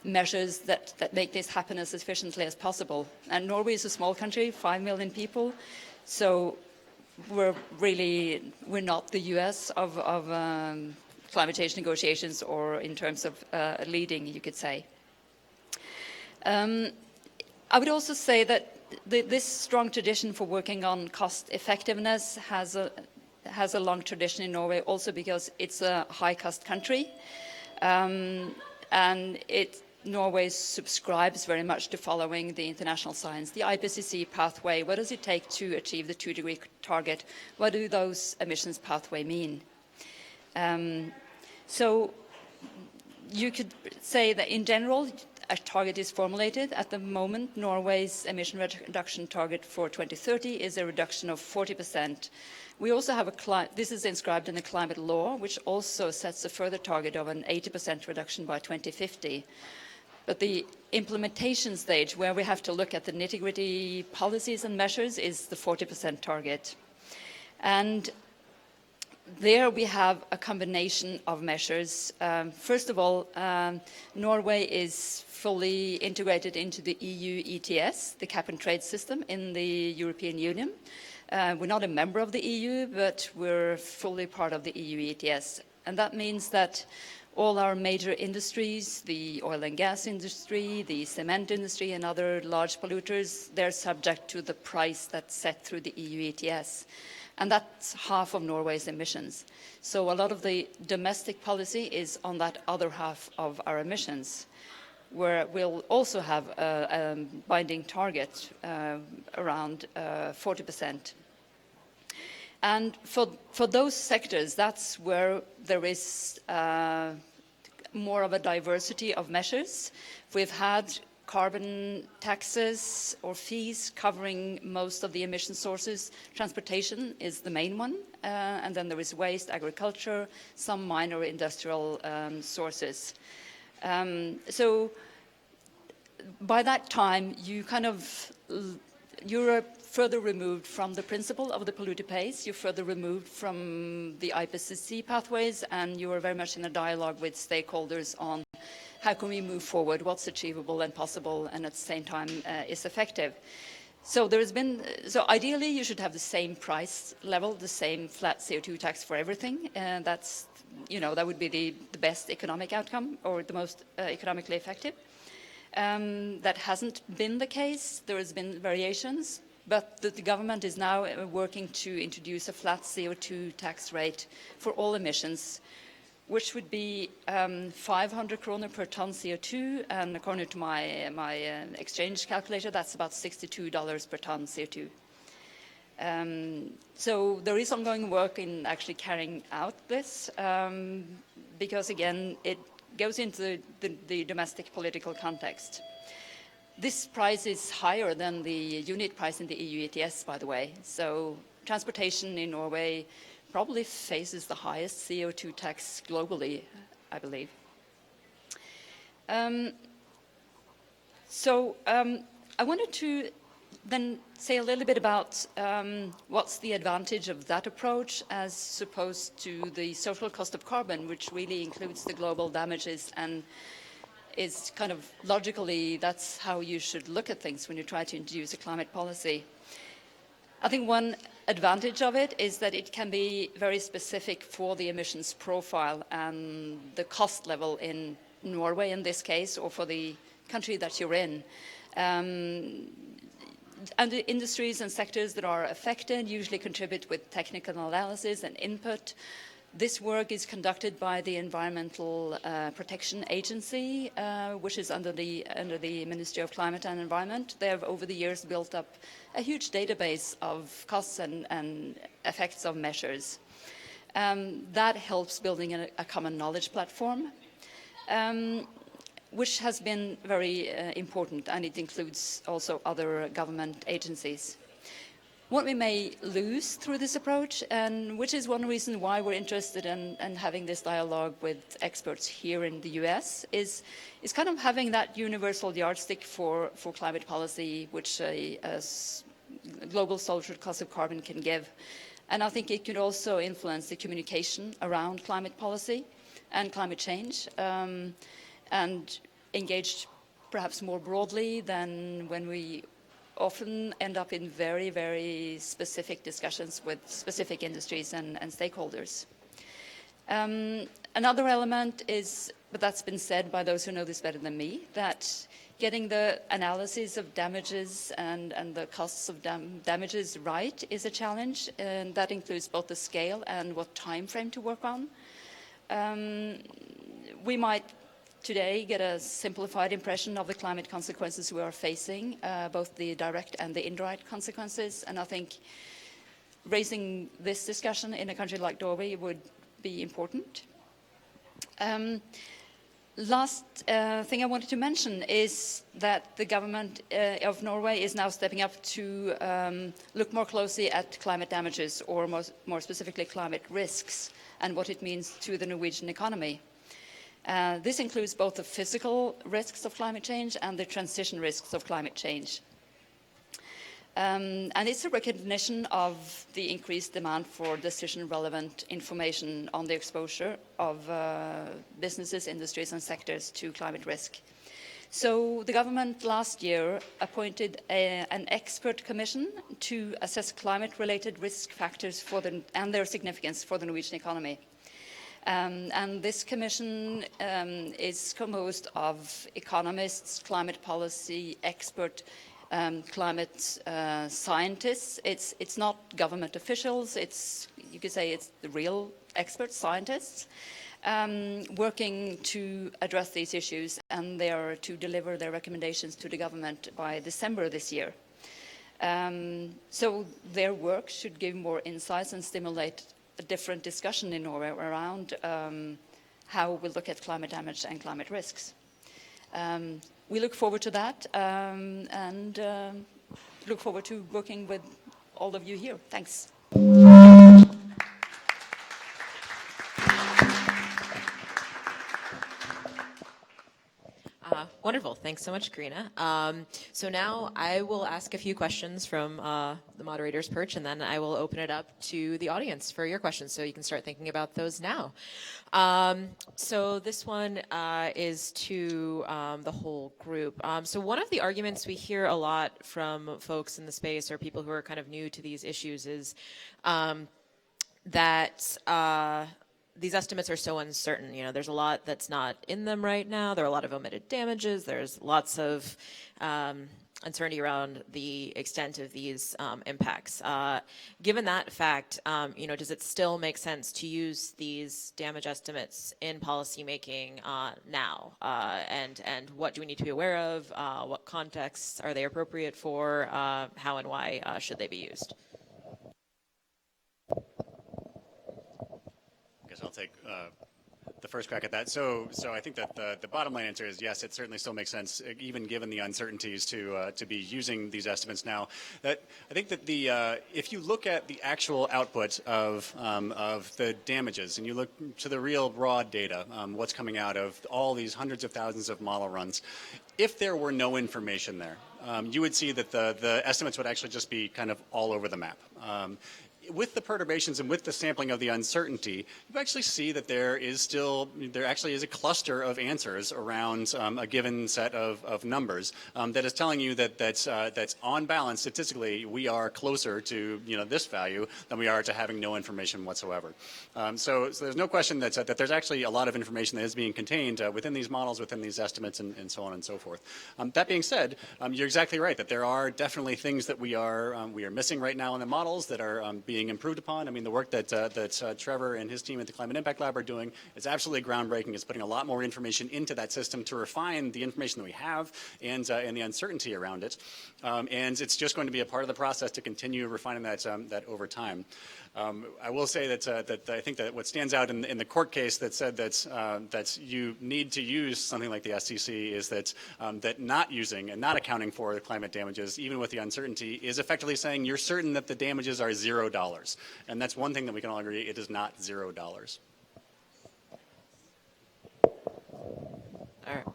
measures that make this happen as efficiently as possible. And Norway is a small country, 5 million people, so we're not the US of climate change negotiations, or in terms of leading, you could say. I would also say that this strong tradition for working on cost effectiveness has a long tradition in Norway, also because it's a high-cost country, and Norway subscribes very much to following the international science, the IPCC pathway. What does it take to achieve the 2-degree target? What do those emissions pathway mean? So you could say that in general, a target is formulated. At the moment, Norway's emission reduction target for 2030 is a reduction of 40%. We also have this is inscribed in the climate law, which also sets a further target of an 80% reduction by 2050. But the implementation stage, where we have to look at the nitty-gritty policies and measures, is the 40% target. And there we have a combination of measures. First of all, Norway is fully integrated into the EU ETS, the cap and trade system in the European Union. We're not a member of the EU, but we're fully part of the EU ETS. And that means that all our major industries, the oil and gas industry, the cement industry, and other large polluters, they're subject to the price that's set through the EU ETS. And that's half of Norway's emissions. So a lot of the domestic policy is on that other half of our emissions, where we'll also have a binding target around 40%. And for those sectors, that's where there is more of a diversity of measures. We've had carbon taxes or fees covering most of the emission sources. Transportation is the main one, and then there is waste, agriculture, some minor industrial sources. So by that time, you're further removed from the principle of the polluter pays, you're further removed from the IPCC pathways, and you are very much in a dialogue with stakeholders on how can we move forward, what's achievable and possible, and at the same time is effective. So so ideally you should have the same price level, the same flat CO2 tax for everything, and that would be the best economic outcome, or the most economically effective. That hasn't been the case. There has been variations, but the government is now working to introduce a flat CO2 tax rate for all emissions, which would be 500 kroner per ton CO2, and according to my exchange calculator, that's about $62 per ton CO2. So there is ongoing work in actually carrying out this, because again, it goes into the domestic political context. This price is higher than the unit price in the EU ETS, by the way. So transportation in Norway probably faces the highest CO2 tax globally, I believe. I wanted to then say a little bit about what's the advantage of that approach as opposed to the social cost of carbon, which really includes the global damages and is kind of logically, that's how you should look at things when you try to introduce a climate policy. I think one advantage of it is that it can be very specific for the emissions profile and the cost level in Norway in this case, or for the country that you're in. And the industries and sectors that are affected usually contribute with technical analysis and input. This work is conducted by the Environmental Protection Agency, which is under the Ministry of Climate and Environment. They have over the years built up a huge database of costs and effects of measures. That helps building a common knowledge platform, which has been very important, and it includes also other government agencies. What we may lose through this approach, and which is one reason why we're interested in having this dialogue with experts here in the US, is kind of having that universal yardstick for climate policy, which a global social cost of carbon can give. And I think it could also influence the communication around climate policy and climate change. And engaged perhaps more broadly than when we often end up in very, very specific discussions with specific industries and stakeholders. Another element is, but that's been said by those who know this better than me, that getting the analysis of damages and the costs of damages right is a challenge, and that includes both the scale and what time frame to work on. We might today get a simplified impression of the climate consequences we are facing, both the direct and the indirect consequences, and I think raising this discussion in a country like Norway would be important. Last thing I wanted to mention is that the government of Norway is now stepping up to look more closely at climate damages, or more specifically climate risks, and what it means to the Norwegian economy. This includes both the physical risks of climate change and the transition risks of climate change. And it's a recognition of the increased demand for decision-relevant information on the exposure of businesses, industries, and sectors to climate risk. So the government last year appointed an expert commission to assess climate-related risk factors and their significance for the Norwegian economy. And this commission is composed of economists, climate policy expert, climate scientists. It's not government officials. You could say it's the real experts, scientists, working to address these issues, and they are to deliver their recommendations to the government by December this year. So their work should give more insights and stimulate a different discussion in Norway around how we look at climate damage and climate risks. We look forward to that and look forward to working with all of you here. Thanks. Wonderful. Thanks so much, Karina. So now I will ask a few questions from the moderator's perch, and then I will open it up to the audience for your questions, so you can start thinking about those now. So this one is to the whole group. So one of the arguments we hear a lot from folks in the space, or people who are kind of new to these issues, is that these estimates are so uncertain. You know, there's a lot that's not in them right now. There are a lot of omitted damages. There's lots of uncertainty around the extent of these impacts. Given that fact, you know, does it still make sense to use these damage estimates in policymaking now? And what do we need to be aware of? What contexts are they appropriate for? How and why should they be used? I'll take the first crack at that. So I think that the bottom line answer is yes, it certainly still makes sense, even given the uncertainties, to be using these estimates now. That I think that if you look at the actual output of the damages, and you look to the real raw data, what's coming out of all these hundreds of thousands of model runs, if there were no information there, you would see that the estimates would actually just be kind of all over the map. With the perturbations and with the sampling of the uncertainty, you actually see that there actually is a cluster of answers around a given set of numbers that is telling you that's on balance statistically we are closer to this value than we are to having no information whatsoever. So there's no question that there's actually a lot of information that is being contained within these models, within these estimates, and so on and so forth. That being said, you're exactly right that there are definitely things that we are missing right now in the models that are being improved upon. I mean, the work that Trevor and his team at the Climate Impact Lab are doing is absolutely groundbreaking. It's putting a lot more information into that system to refine the information that we have and the uncertainty around it. And it's just going to be a part of the process to continue refining that over time. I will say that I think that what stands out in the court case that said that you need to use something like the SCC is that not using and not accounting for the climate damages, even with the uncertainty, is effectively saying you're certain that the damages are $0. And that's one thing that we can all agree, it is not $0.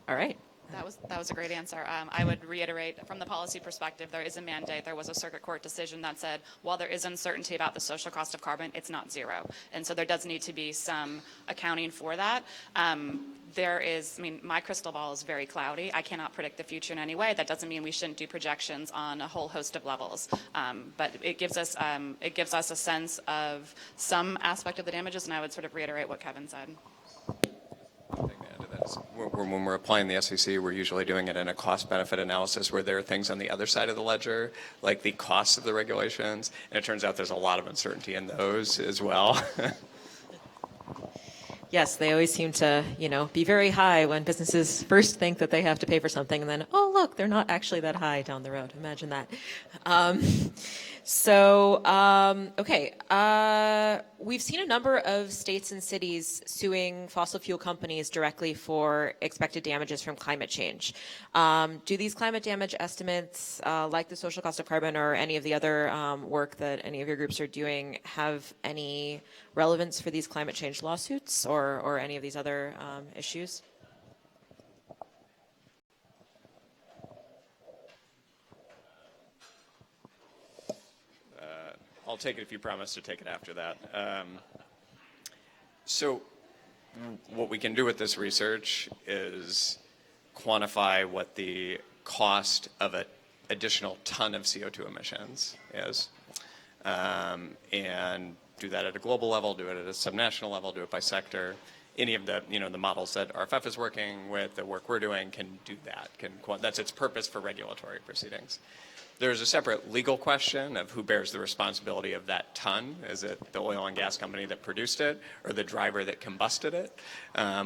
All right. That was a great answer. I would reiterate, from the policy perspective, there is a mandate. There was a circuit court decision that said, while there is uncertainty about the social cost of carbon, it's not zero. And so there does need to be some accounting for that. there is, I mean, my crystal ball is very cloudy. I cannot predict the future in any way. That doesn't mean we shouldn't do projections on a whole host of levels. But it gives us a sense of some aspect of the damages, and I would sort of reiterate what Kevin said. When we're applying the SEC, we're usually doing it in a cost-benefit analysis where there are things on the other side of the ledger, like the costs of the regulations, and it turns out there's a lot of uncertainty in those as well. Yes, they always seem to, be very high when businesses first think that they have to pay for something, and then, oh, look, they're not actually that high down the road. Imagine that. We've seen a number of states and cities suing fossil fuel companies directly for expected damages from climate change. Do these climate damage estimates, like the social cost of carbon or any of the other work that any of your groups are doing, have any relevance for these climate change lawsuits or any of these other issues? I'll take it if you promise to take it after that. So what we can do with this research is quantify what the cost of an additional ton of CO2 emissions is, and do that at a global level, do it at a subnational level, do it by sector. Any of the, the models that RFF is working with, the work we're doing, can do that. That's its purpose for regulatory proceedings. There's a separate legal question of who bears the responsibility of that ton. Is it the oil and gas company that produced it or the driver that combusted it,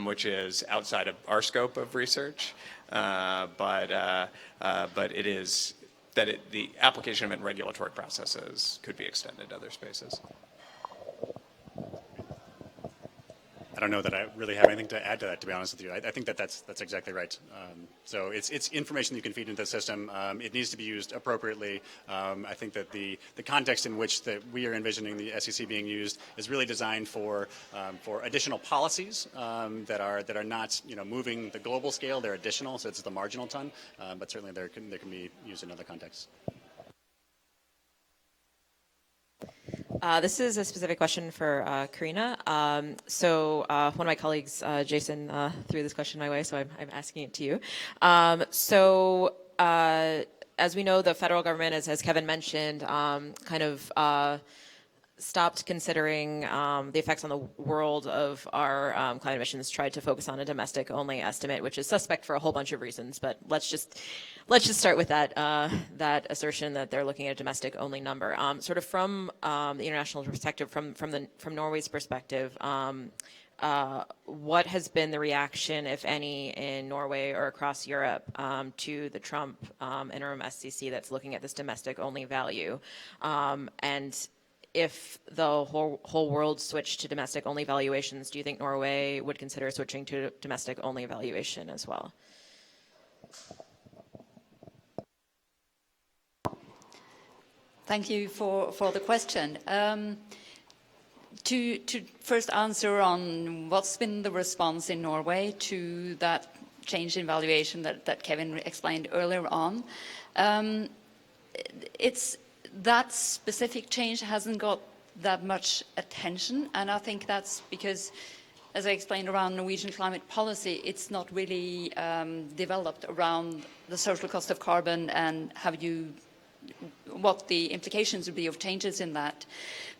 which is outside of our scope of research. But it is that the application of it in regulatory processes could be extended to other spaces. I don't know that I really have anything to add to that, to be honest with you. I think that's exactly right. So it's information you can feed into the system. It needs to be used appropriately. I think that the context in which that we are envisioning the SEC being used is really designed for additional policies that are not moving the global scale. They're additional, so it's the marginal ton. But certainly they can be used in other contexts. This is a specific question for Karina. One of my colleagues, Jason, threw this question my way, so I'm asking it to you. As we know, the federal government, as Kevin mentioned, stopped considering the effects on the world of our climate emissions, tried to focus on a domestic-only estimate, which is suspect for a whole bunch of reasons. But let's just start with that assertion that they're looking at a domestic-only number. Sort of from the international perspective, from Norway's perspective, what has been the reaction, if any, in Norway or across Europe to the Trump interim SCC that's looking at this domestic-only value? And if the whole world switched to domestic-only valuations, do you think Norway would consider switching to domestic-only valuation as well? Thank you for the question. To first answer on what's been the response in Norway to that change in valuation that Kevin explained earlier on, that specific change hasn't got that much attention, and I think that's because, as I explained around Norwegian climate policy, it's not really developed around the social cost of carbon and what the implications would be of changes in that.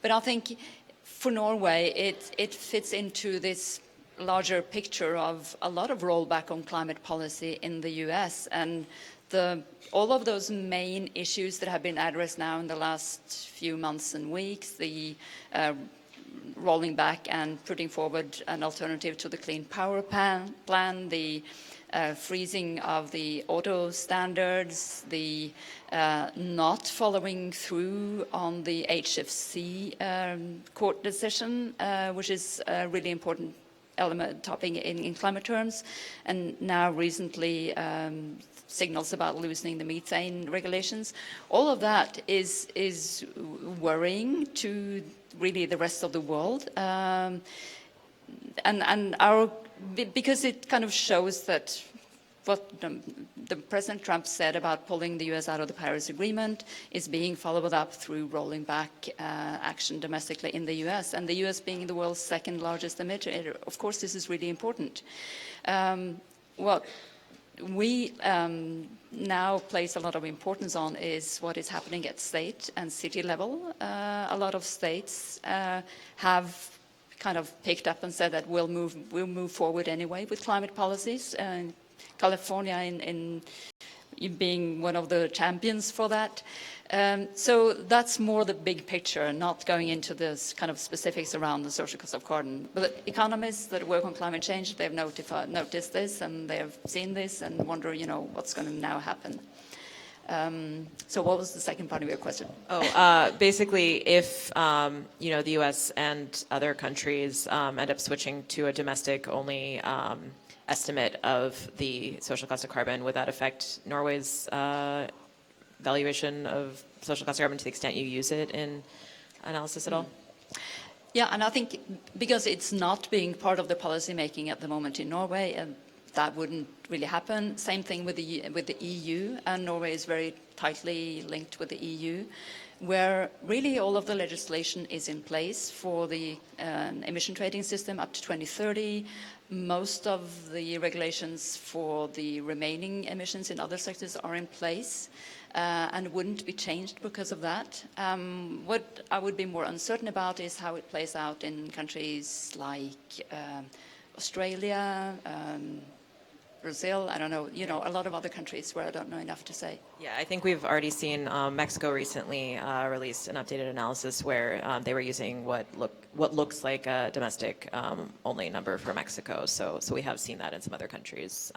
But I think for Norway, it fits into this larger picture of a lot of rollback on climate policy in the US, and all of those main issues that have been addressed now in the last few months and weeks, the rolling back and putting forward an alternative to the Clean Power Plan, the freezing of the auto standards, the not following through on the HFC court decision, which is a really important topic in climate terms, and now recently signals about loosening the methane regulations. All of that is worrying to really the rest of the world, and because it kind of shows that what the President Trump said about pulling the U.S. out of the Paris Agreement is being followed up through rolling back action domestically in the U.S. And the U.S. being the world's second largest emitter, of course, this is really important. What we now place a lot of importance on is what is happening at state and city level. A lot of states have kind of picked up and said that we'll move forward anyway with climate policies. California in being one of the champions for that. So that's more the big picture, not going into this kind of specifics around the social cost of carbon. But economists that work on climate change, they've noticed this and they have seen this and wonder, what's going to now happen. So what was the second part of your question? Basically, if the U.S. and other countries end up switching to a domestic-only estimate of the social cost of carbon, would that affect Norway's valuation of social cost of carbon to the extent you use it in analysis at all? Yeah, and I think because it's not being part of the policy making at the moment in Norway, that wouldn't really happen. Same thing with the EU, and Norway is very tightly linked with the EU, where really all of the legislation is in place for the emission trading system up to 2030. Most of the regulations for the remaining emissions in other sectors are in place and wouldn't be changed because of that. What I would be more uncertain about is how it plays out in countries like Australia, Brazil, I don't know, a lot of other countries where I don't know enough to say. Yeah, I think we've already seen Mexico recently released an updated analysis where they were using what looks like a domestic only number for Mexico. So we have seen that in some other countries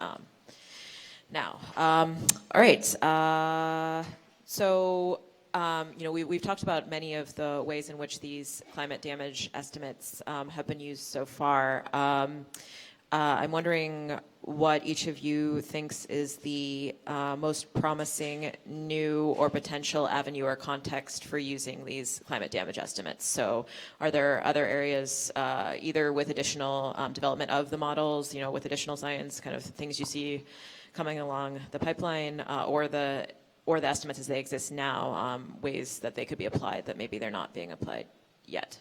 now. All right. We've talked about many of the ways in which these climate damage estimates have been used so far. I'm wondering what each of you thinks is the most promising new or potential avenue or context for using these climate damage estimates. So are there other areas, either with additional development of the models, with additional science, kind of things you see coming along the pipeline, or the estimates as they exist now, ways that they could be applied that maybe they're not being applied yet?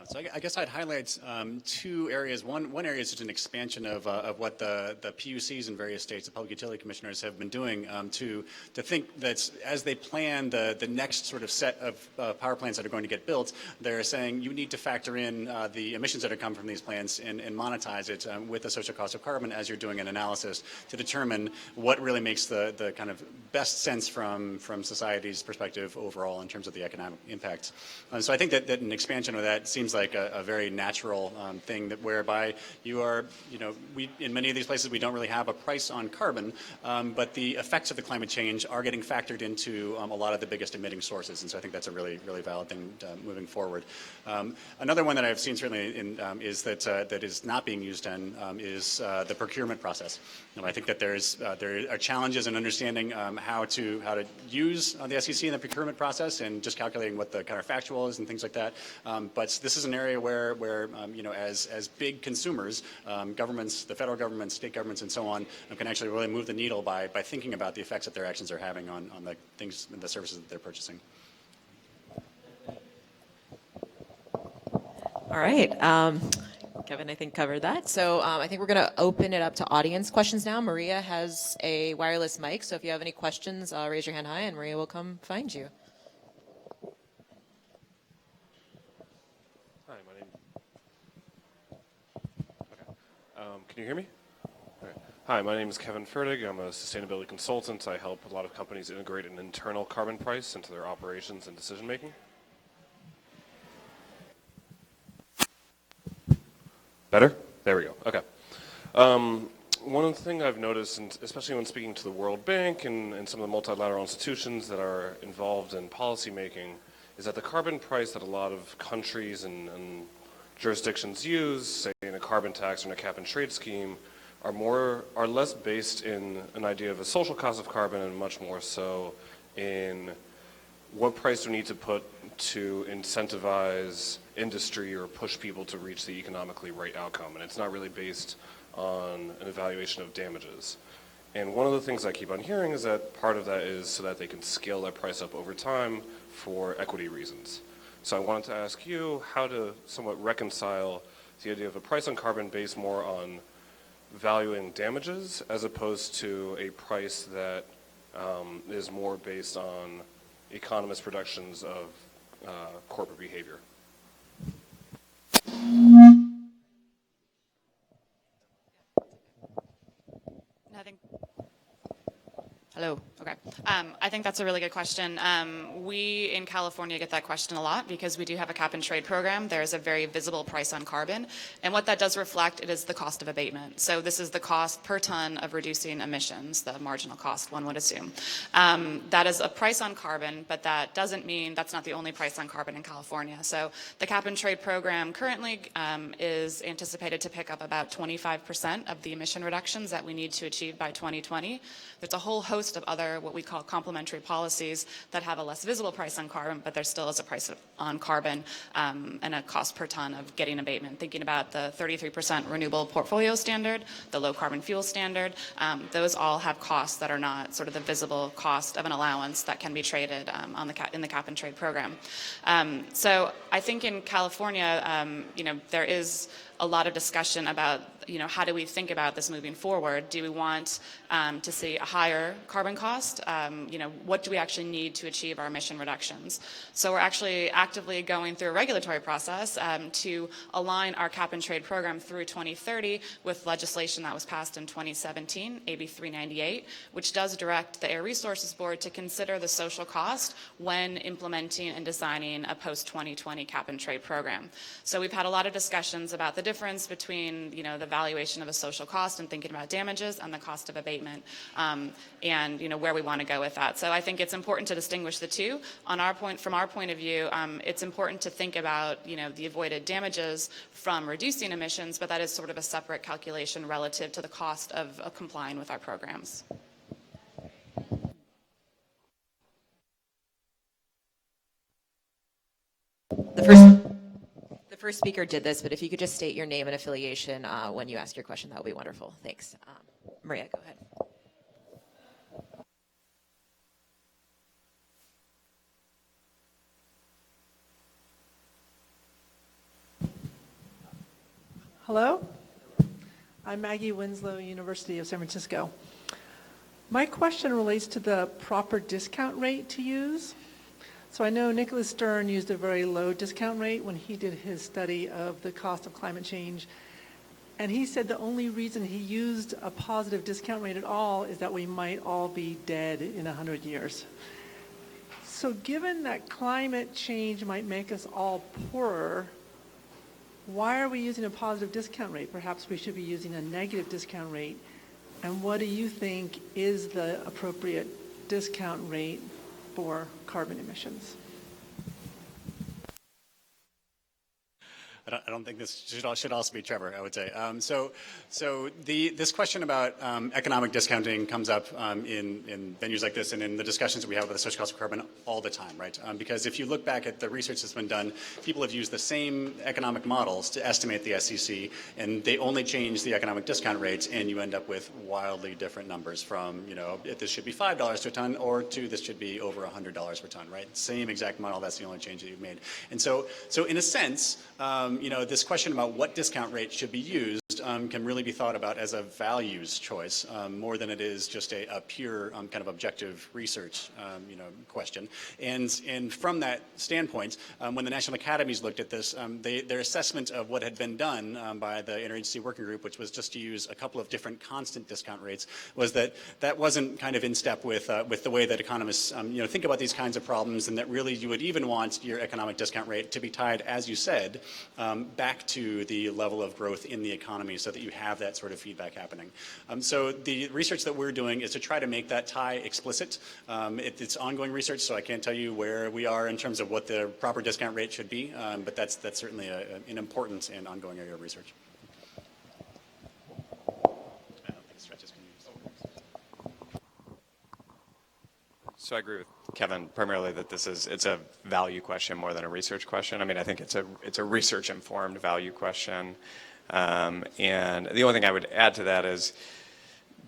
So I guess I'd highlight two areas. One area is just an expansion of what the PUCs in various states, the Public Utility Commissioners, have been doing to think that as they plan the next sort of set of power plants that are going to get built, they're saying you need to factor in the emissions that are coming from these plants and monetize it with the social cost of carbon as you're doing an analysis to determine what really makes the kind of best sense from society's perspective overall in terms of the economic impact. So I think that an expansion of that seems like a very natural thing that whereby you are, in many of these places we don't really have a price on carbon, but the effects of the climate change are getting factored into a lot of the biggest emitting sources, and so I think that's a really, really valid thing moving forward. Another one that I've seen certainly is that is not being used in is the procurement process. I think that there are challenges in understanding how to use the SEC in the procurement process and just calculating what the counterfactual is and things like that. But this is an area where as big consumers, governments, the federal government, state governments, and so on, can actually really move the needle by thinking about the effects that their actions are having on the things and the services that they're purchasing. All right. Kevin, I think, covered that. So I think we're going to open it up to audience questions now. Maria has a wireless mic, so if you have any questions, raise your hand high, and Maria will come find you. Hi, my name. Okay. Can you hear me? All right. Hi, my name is Kevin Fertig. I'm a sustainability consultant. I help a lot of companies integrate an internal carbon price into their operations and decision making. Better? There we go. Okay. One of the things I've noticed, and especially when speaking to the World Bank and some of the multilateral institutions that are involved in policy making, is that the carbon price that a lot of countries and jurisdictions use, say in a carbon tax or in a cap and trade scheme, are less based in an idea of a social cost of carbon and much more so in what price we need to put to incentivize industry or push people to reach the economically right outcome. And it's not really based on an evaluation of damages. And one of the things I keep on hearing is that part of that is so that they can scale that price up over time for equity reasons. So I wanted to ask you how to somewhat reconcile the idea of a price on carbon based more on valuing damages as opposed to a price that is more based on economist predictions of corporate behavior. Nothing. Hello. Okay. I think that's a really good question. We in California get that question a lot because we do have a cap and trade program. There's a very visible price on carbon. And what that does reflect, it is the cost of abatement. So this is the cost per ton of reducing emissions, the marginal cost, one would assume. That is a price on carbon, but that doesn't mean that's not the only price on carbon in California. So the cap and trade program currently is anticipated to pick up about 25% of the emission reductions that we need to achieve by 2020. There's a whole host of other what we call complementary policies that have a less visible price on carbon, but there still is a price on carbon and a cost per ton of getting abatement. Thinking about the 33% renewable portfolio standard, the low carbon fuel standard, those all have costs that are not sort of the visible cost of an allowance that can be traded in the cap and trade program. So I think in California, there is a lot of discussion about, how do we think about this moving forward? Do we want to see a higher carbon cost? What do we actually need to achieve our emission reductions? So we're actually actively going through a regulatory process to align our cap and trade program through 2030 with legislation that was passed in 2017, AB 398, which does direct the Air Resources Board to consider the social cost when implementing and designing a post-2020 cap and trade program. So we've had a lot of discussions about the difference between, the valuation of a social cost and thinking about damages and the cost of abatement, and where we want to go with that. So I think it's important to distinguish the two. From our point of view, it's important to think about the avoided damages from reducing emissions, but that is sort of a separate calculation relative to the cost of complying with our programs. The first speaker did this, but if you could just state your name and affiliation when you ask your question, that would be wonderful. Thanks. Maria, go ahead. Hello, I'm Maggie Winslow, University of San Francisco. My question relates to the proper discount rate to use. So I know Nicholas Stern used a very low discount rate when he did his study of the cost of climate change. And he said the only reason he used a positive discount rate at all is that we might all be dead in 100 years. So given that climate change might make us all poorer, why are we using a positive discount rate? Perhaps we should be using a negative discount rate. And what do you think is the appropriate discount rate for carbon emissions? I don't think this should also be Trevor, I would say. This question about economic discounting comes up in venues like this and in the discussions that we have about the social cost of carbon all the time, right? Because if you look back at the research that's been done, people have used the same economic models to estimate the SCC, and they only change the economic discount rates, and you end up with wildly different numbers from, if this should be $5 to a ton, or to this should be over $100 per ton, right? Same exact model, that's the only change that you've made. And so in a sense, this question about what discount rate should be used can really be thought about as a values choice more than it is just a pure kind of objective research question. And from that standpoint, when the National Academies looked at this, their assessment of what had been done by the Interagency Working Group, which was just to use a couple of different constant discount rates, was that wasn't kind of in step with the way that economists think about these kinds of problems, and that really you would even want your economic discount rate to be tied, as you said, back to the level of growth in the economy so that you have that sort of feedback happening. So the research that we're doing is to try to make that tie explicit. It's ongoing research, so I can't tell you where we are in terms of what the proper discount rate should be, but that's certainly an important and ongoing area of research. So I agree with Kevin primarily that it's a value question more than a research question. I mean, I think it's a research-informed value question. And the only thing I would add to that is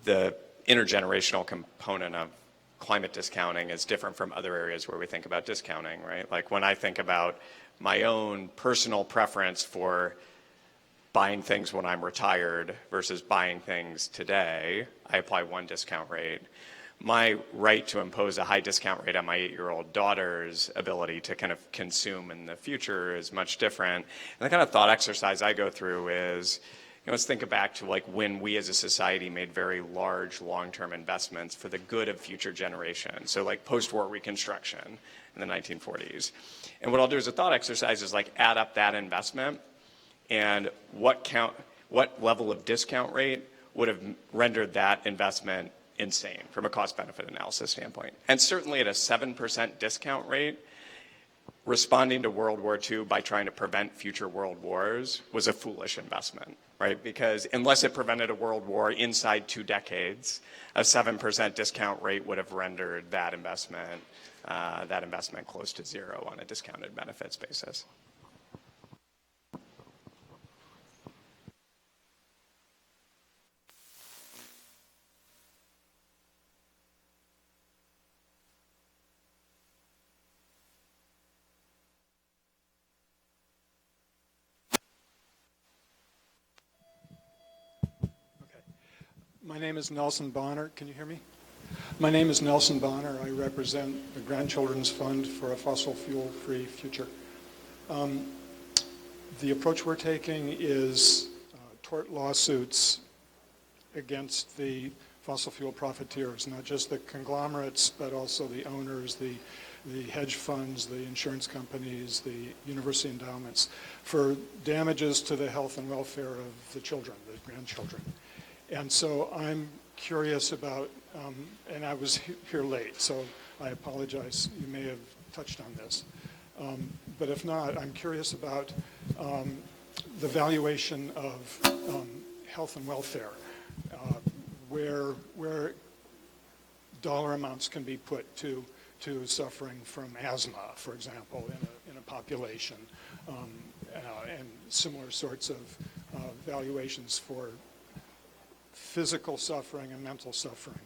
the intergenerational component of climate discounting is different from other areas where we think about discounting, right? Like when I think about my own personal preference for buying things when I'm retired versus buying things today, I apply one discount rate. My right to impose a high discount rate on my 8-year-old daughter's ability to kind of consume in the future is much different. And the kind of thought exercise I go through is, let's think back to like when we as a society made very large long-term investments for the good of future generations. So like post-war reconstruction in the 1940s. And what I'll do as a thought exercise is like add up that investment and what level of discount rate would have rendered that investment insane from a cost-benefit analysis standpoint. And certainly at a 7% discount rate, responding to World War II by trying to prevent future world wars was a foolish investment, right? Because unless it prevented a world war inside 2 decades, a 7% discount rate would have rendered that investment close to zero on a discounted benefits basis. My name is Nelson Bonner. Can you hear me? My name is Nelson Bonner. I represent the Grandchildren's Fund for a Fossil Fuel-Free Future. The approach we're taking is tort lawsuits against the fossil fuel profiteers, not just the conglomerates, but also the owners, the hedge funds, the insurance companies, the university endowments, for damages to the health and welfare of the children, the grandchildren. And so I'm curious about, and I was here late, so I apologize. You may have touched on this. But if not, I'm curious about the valuation of health and welfare, where dollar amounts can be put to suffering from asthma, for example, in a population, and similar sorts of valuations for physical suffering and mental suffering.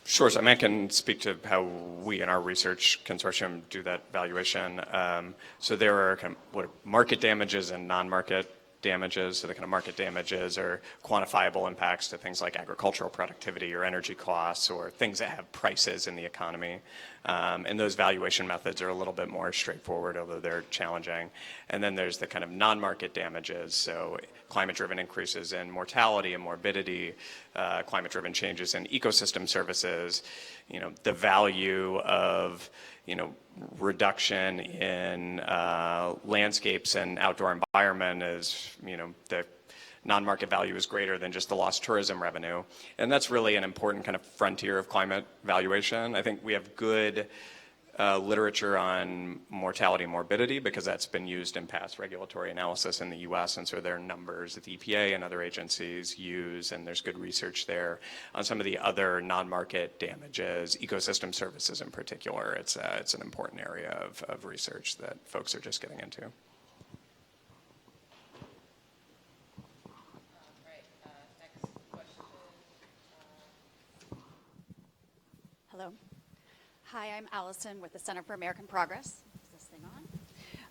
Sure. So I can speak to how we in our research consortium do that valuation. So there are kind of what market damages and non-market damages. So the kind of market damages are quantifiable impacts to things like agricultural productivity or energy costs or things that have prices in the economy. And those valuation methods are a little bit more straightforward, although they're challenging. And then there's the kind of non-market damages. So climate-driven increases in mortality and morbidity, climate-driven changes in ecosystem services, the value of, reduction in landscapes and outdoor environment is, the non-market value is greater than just the lost tourism revenue. And that's really an important kind of frontier of climate valuation. I think we have good literature on mortality and morbidity because that's been used in past regulatory analysis in the US, and so there are numbers that the EPA and other agencies use, and there's good research there. On some of the other non-market damages, ecosystem services in particular, it's an important area of research that folks are just getting into. Hello. Hi, I'm Allison with the Center for American Progress. Is this thing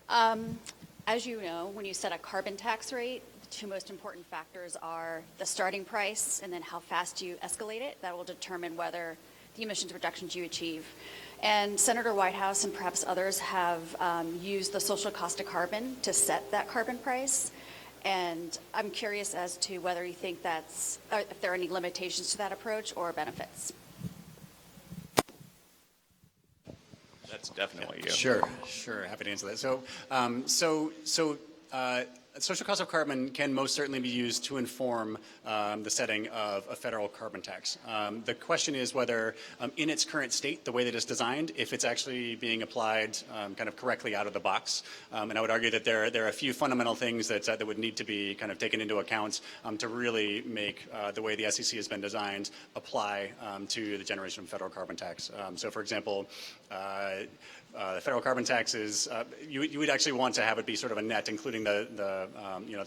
on? As you know, when you set a carbon tax rate, the 2 most important factors are the starting price and then how fast you escalate it. That will determine whether the emissions reductions you achieve. And Senator Whitehouse and perhaps others have used the social cost of carbon to set that carbon price. And I'm curious as to whether you think if there are any limitations to that approach or benefits. That's definitely you. Sure. Happy to answer that. So social cost of carbon can most certainly be used to inform the setting of a federal carbon tax. The question is whether, in its current state, the way that it's designed, if it's actually being applied kind of correctly out of the box. And I would argue that there are a few fundamental things that would need to be kind of taken into account to really make the way the SEC has been designed apply to the generation of federal carbon tax. So, for example, the federal carbon tax is, you would actually want to have it be sort of a net, including the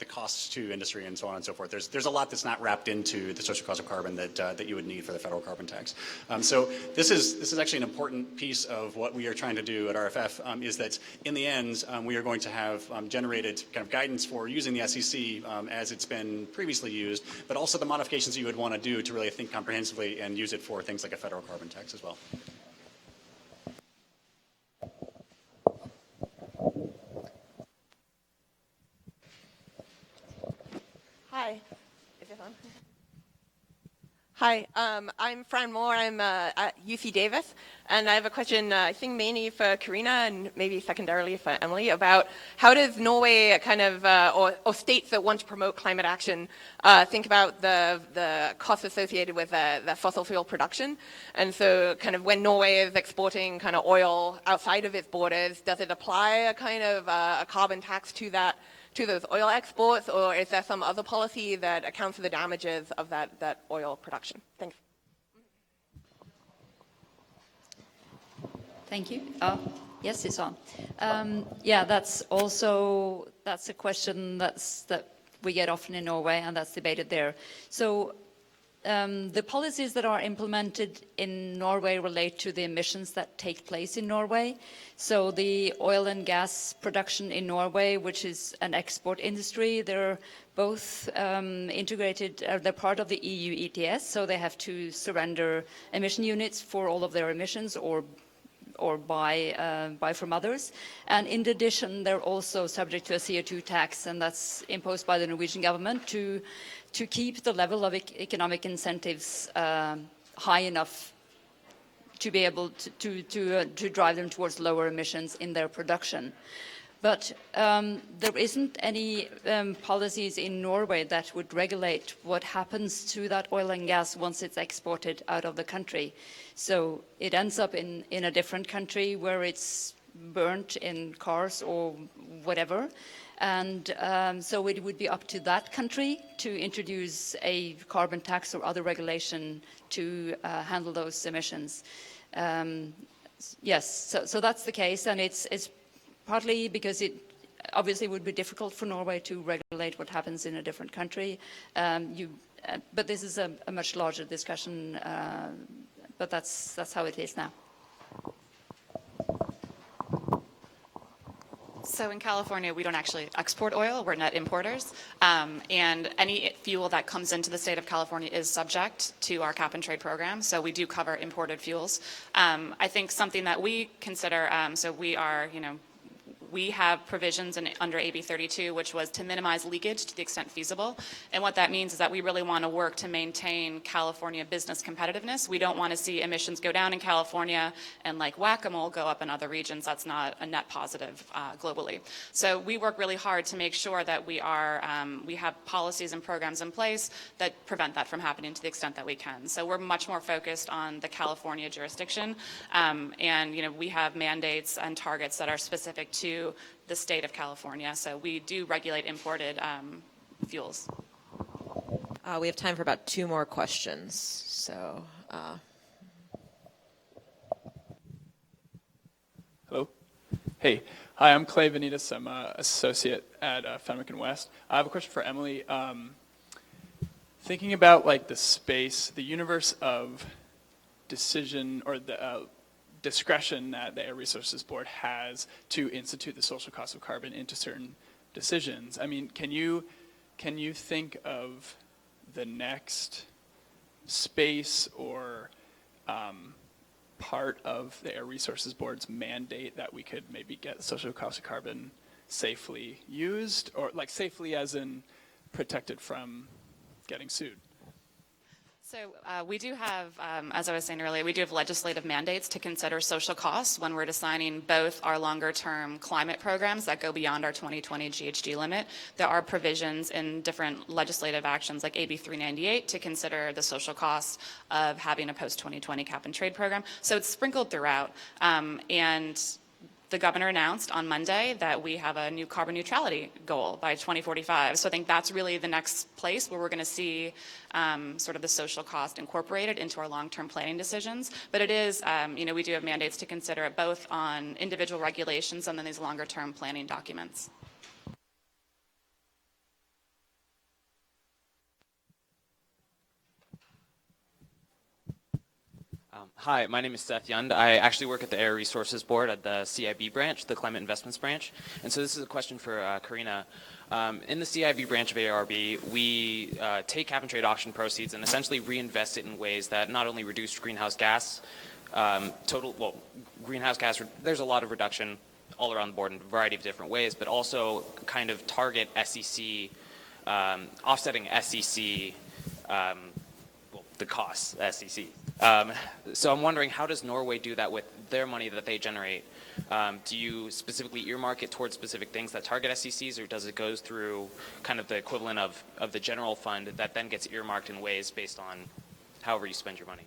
costs to industry and so on and so forth. There's a lot that's not wrapped into the social cost of carbon that you would need for the federal carbon tax. So this is actually an important piece of what we are trying to do at RFF, is that in the end we are going to have generated kind of guidance for using the SEC as it's been previously used, but also the modifications you would want to do to really think comprehensively and use it for things like a federal carbon tax as well. Hi. Is this on? Hi, I'm Fran Moore. I'm at UC Davis, and I have a question, I think mainly for Karina and maybe secondarily for Emily, about how does Norway kind of, or states that want to promote climate action, think about the costs associated with the fossil fuel production? And so kind of when Norway is exporting kind of oil outside of its borders, does it apply a kind of a carbon tax to that, to those oil exports, or is there some other policy that accounts for the damages of that oil production? Thanks. Thank you. Yes, it's on. Yeah, that's a question that we get often in Norway, and that's debated there. So the policies that are implemented in Norway relate to the emissions that take place in Norway. So the oil and gas production in Norway, which is an export industry, they're both integrated, they're part of the EU ETS, so they have to surrender emission units for all of their emissions or buy from others. And in addition, they're also subject to a CO2 tax, and that's imposed by the Norwegian government to keep the level of economic incentives high enough to be able to drive them towards lower emissions in their production. But there isn't any policies in Norway that would regulate what happens to that oil and gas once it's exported out of the country. So it ends up in a different country where it's burnt in cars or whatever. And so it would be up to that country to introduce a carbon tax or other regulation to handle those emissions. Yes, so that's the case, and it's partly because it obviously would be difficult for Norway to regulate what happens in a different country. But this is a much larger discussion, but that's how it is now. So in California, we don't actually export oil. We're net importers. And any fuel that comes into the state of California is subject to our cap and trade program. So we do cover imported fuels. I think something that we consider, so we are, we have provisions under AB 32, which was to minimize leakage to the extent feasible. And what that means is that we really want to work to maintain California business competitiveness. We don't want to see emissions go down in California and like whack-a-mole go up in other regions. That's not a net positive globally. So we work really hard to make sure that we have policies and programs in place that prevent that from happening to the extent that we can. So we're much more focused on the California jurisdiction. And we have mandates and targets that are specific to the state of California. So we do regulate imported fuels. We have time for about 2 more questions. So. Hello. Hey. Hi, I'm Clay Vanitas. I'm an associate at Fenwick & West. I have a question for Emily. Thinking about like the space, the universe of decision or the discretion that the Air Resources Board has to institute the social cost of carbon into certain decisions. I mean, can you think of the next space or part of the Air Resources Board's mandate that we could maybe get the social cost of carbon safely used, or like safely as in protected from getting sued? So we do have, as I was saying earlier, we do have legislative mandates to consider social costs when we're designing both our longer-term climate programs that go beyond our 2020 GHG limit. There are provisions in different legislative actions like AB 398 to consider the social costs of having a post-2020 cap-and-trade program. So it's sprinkled throughout. And the governor announced on Monday that we have a new carbon neutrality goal by 2045. So I think that's really the next place where we're going to see sort of the social cost incorporated into our long-term planning decisions. But it is, we do have mandates to consider it both on individual regulations and then these longer-term planning documents. Hi, my name is Seth Yund. I actually work at the Air Resources Board at the CIB branch, the Climate Investments branch. And so this is a question for Karina. In the CIB branch of ARB, we take cap and trade auction proceeds and essentially reinvest it in ways that not only reduce greenhouse gas, greenhouse gas, there's a lot of reduction all around the board in a variety of different ways, but also kind of target SEC, offsetting SEC, the costs, SEC. So I'm wondering, how does Norway do that with their money that they generate? Do you specifically earmark it towards specific things that target SECs, or does it go through kind of the equivalent of the general fund that then gets earmarked in ways based on however you spend your money?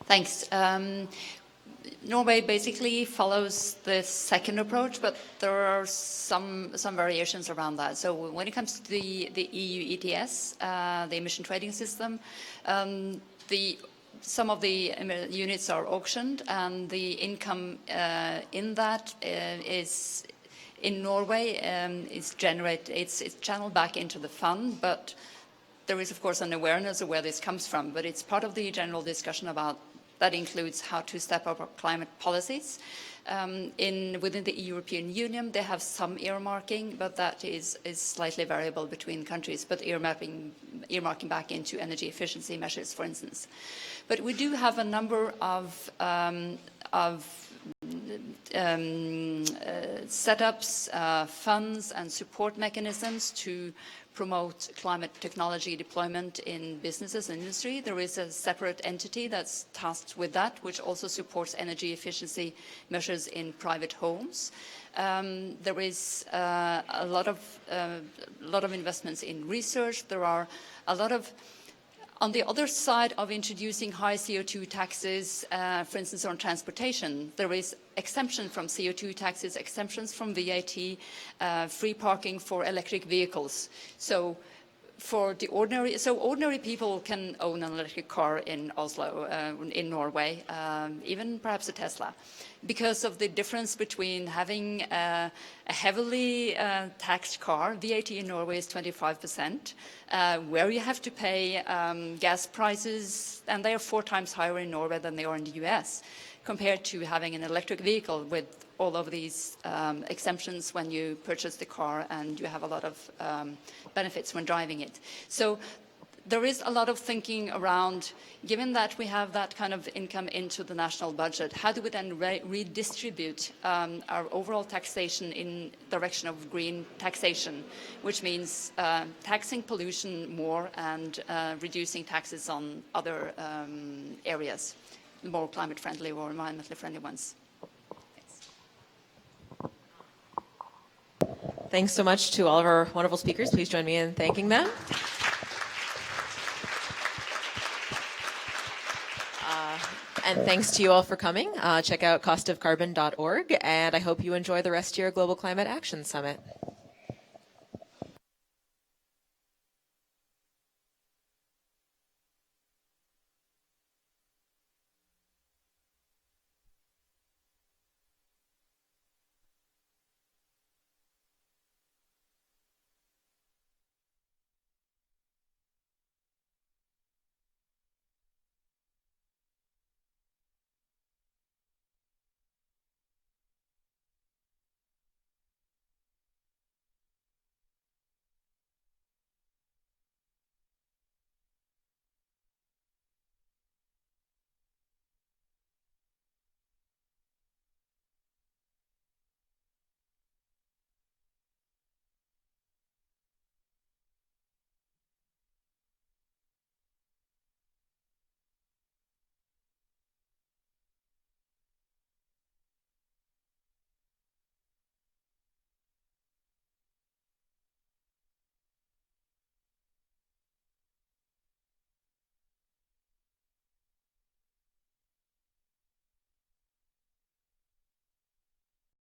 Thanks. Norway basically follows the second approach, but there are some variations around that. So when it comes to the EU ETS, the emission trading system, some of the units are auctioned, and the income in that is in Norway it's channeled back into the fund, but there is of course an awareness of where this comes from. But it's part of the general discussion about. That includes how to step up our climate policies. Within the European Union, they have some earmarking, but that is slightly variable between countries, but earmarking back into energy efficiency measures, for instance. But we do have a number of setups, funds, and support mechanisms to promote climate technology deployment in businesses and industry. There is a separate entity that's tasked with that, which also supports energy efficiency measures in private homes. There is a lot of investments in research. There are a lot of, on the other side of introducing high CO2 taxes, for instance, on transportation, there is exemption from CO2 taxes, exemptions from VAT, free parking for electric vehicles. So for the ordinary people can own an electric car in Oslo, in Norway, even perhaps a Tesla, because of the difference between having a heavily taxed car. VAT in Norway is 25%, where you have to pay gas prices, and they are 4 times higher in Norway than they are in the US, compared to having an electric vehicle with all of these exemptions when you purchase the car, and you have a lot of benefits when driving it. So there is a lot of thinking around, given that we have that kind of income into the national budget, how do we then redistribute our overall taxation in direction of green taxation, which means taxing pollution more and reducing taxes on other areas, more climate-friendly or environmentally friendly ones. Thanks so much to all of our wonderful speakers. Please join me in thanking them. And thanks to you all for coming. Check out costofcarbon.org, and I hope you enjoy the rest of your Global Climate Action Summit.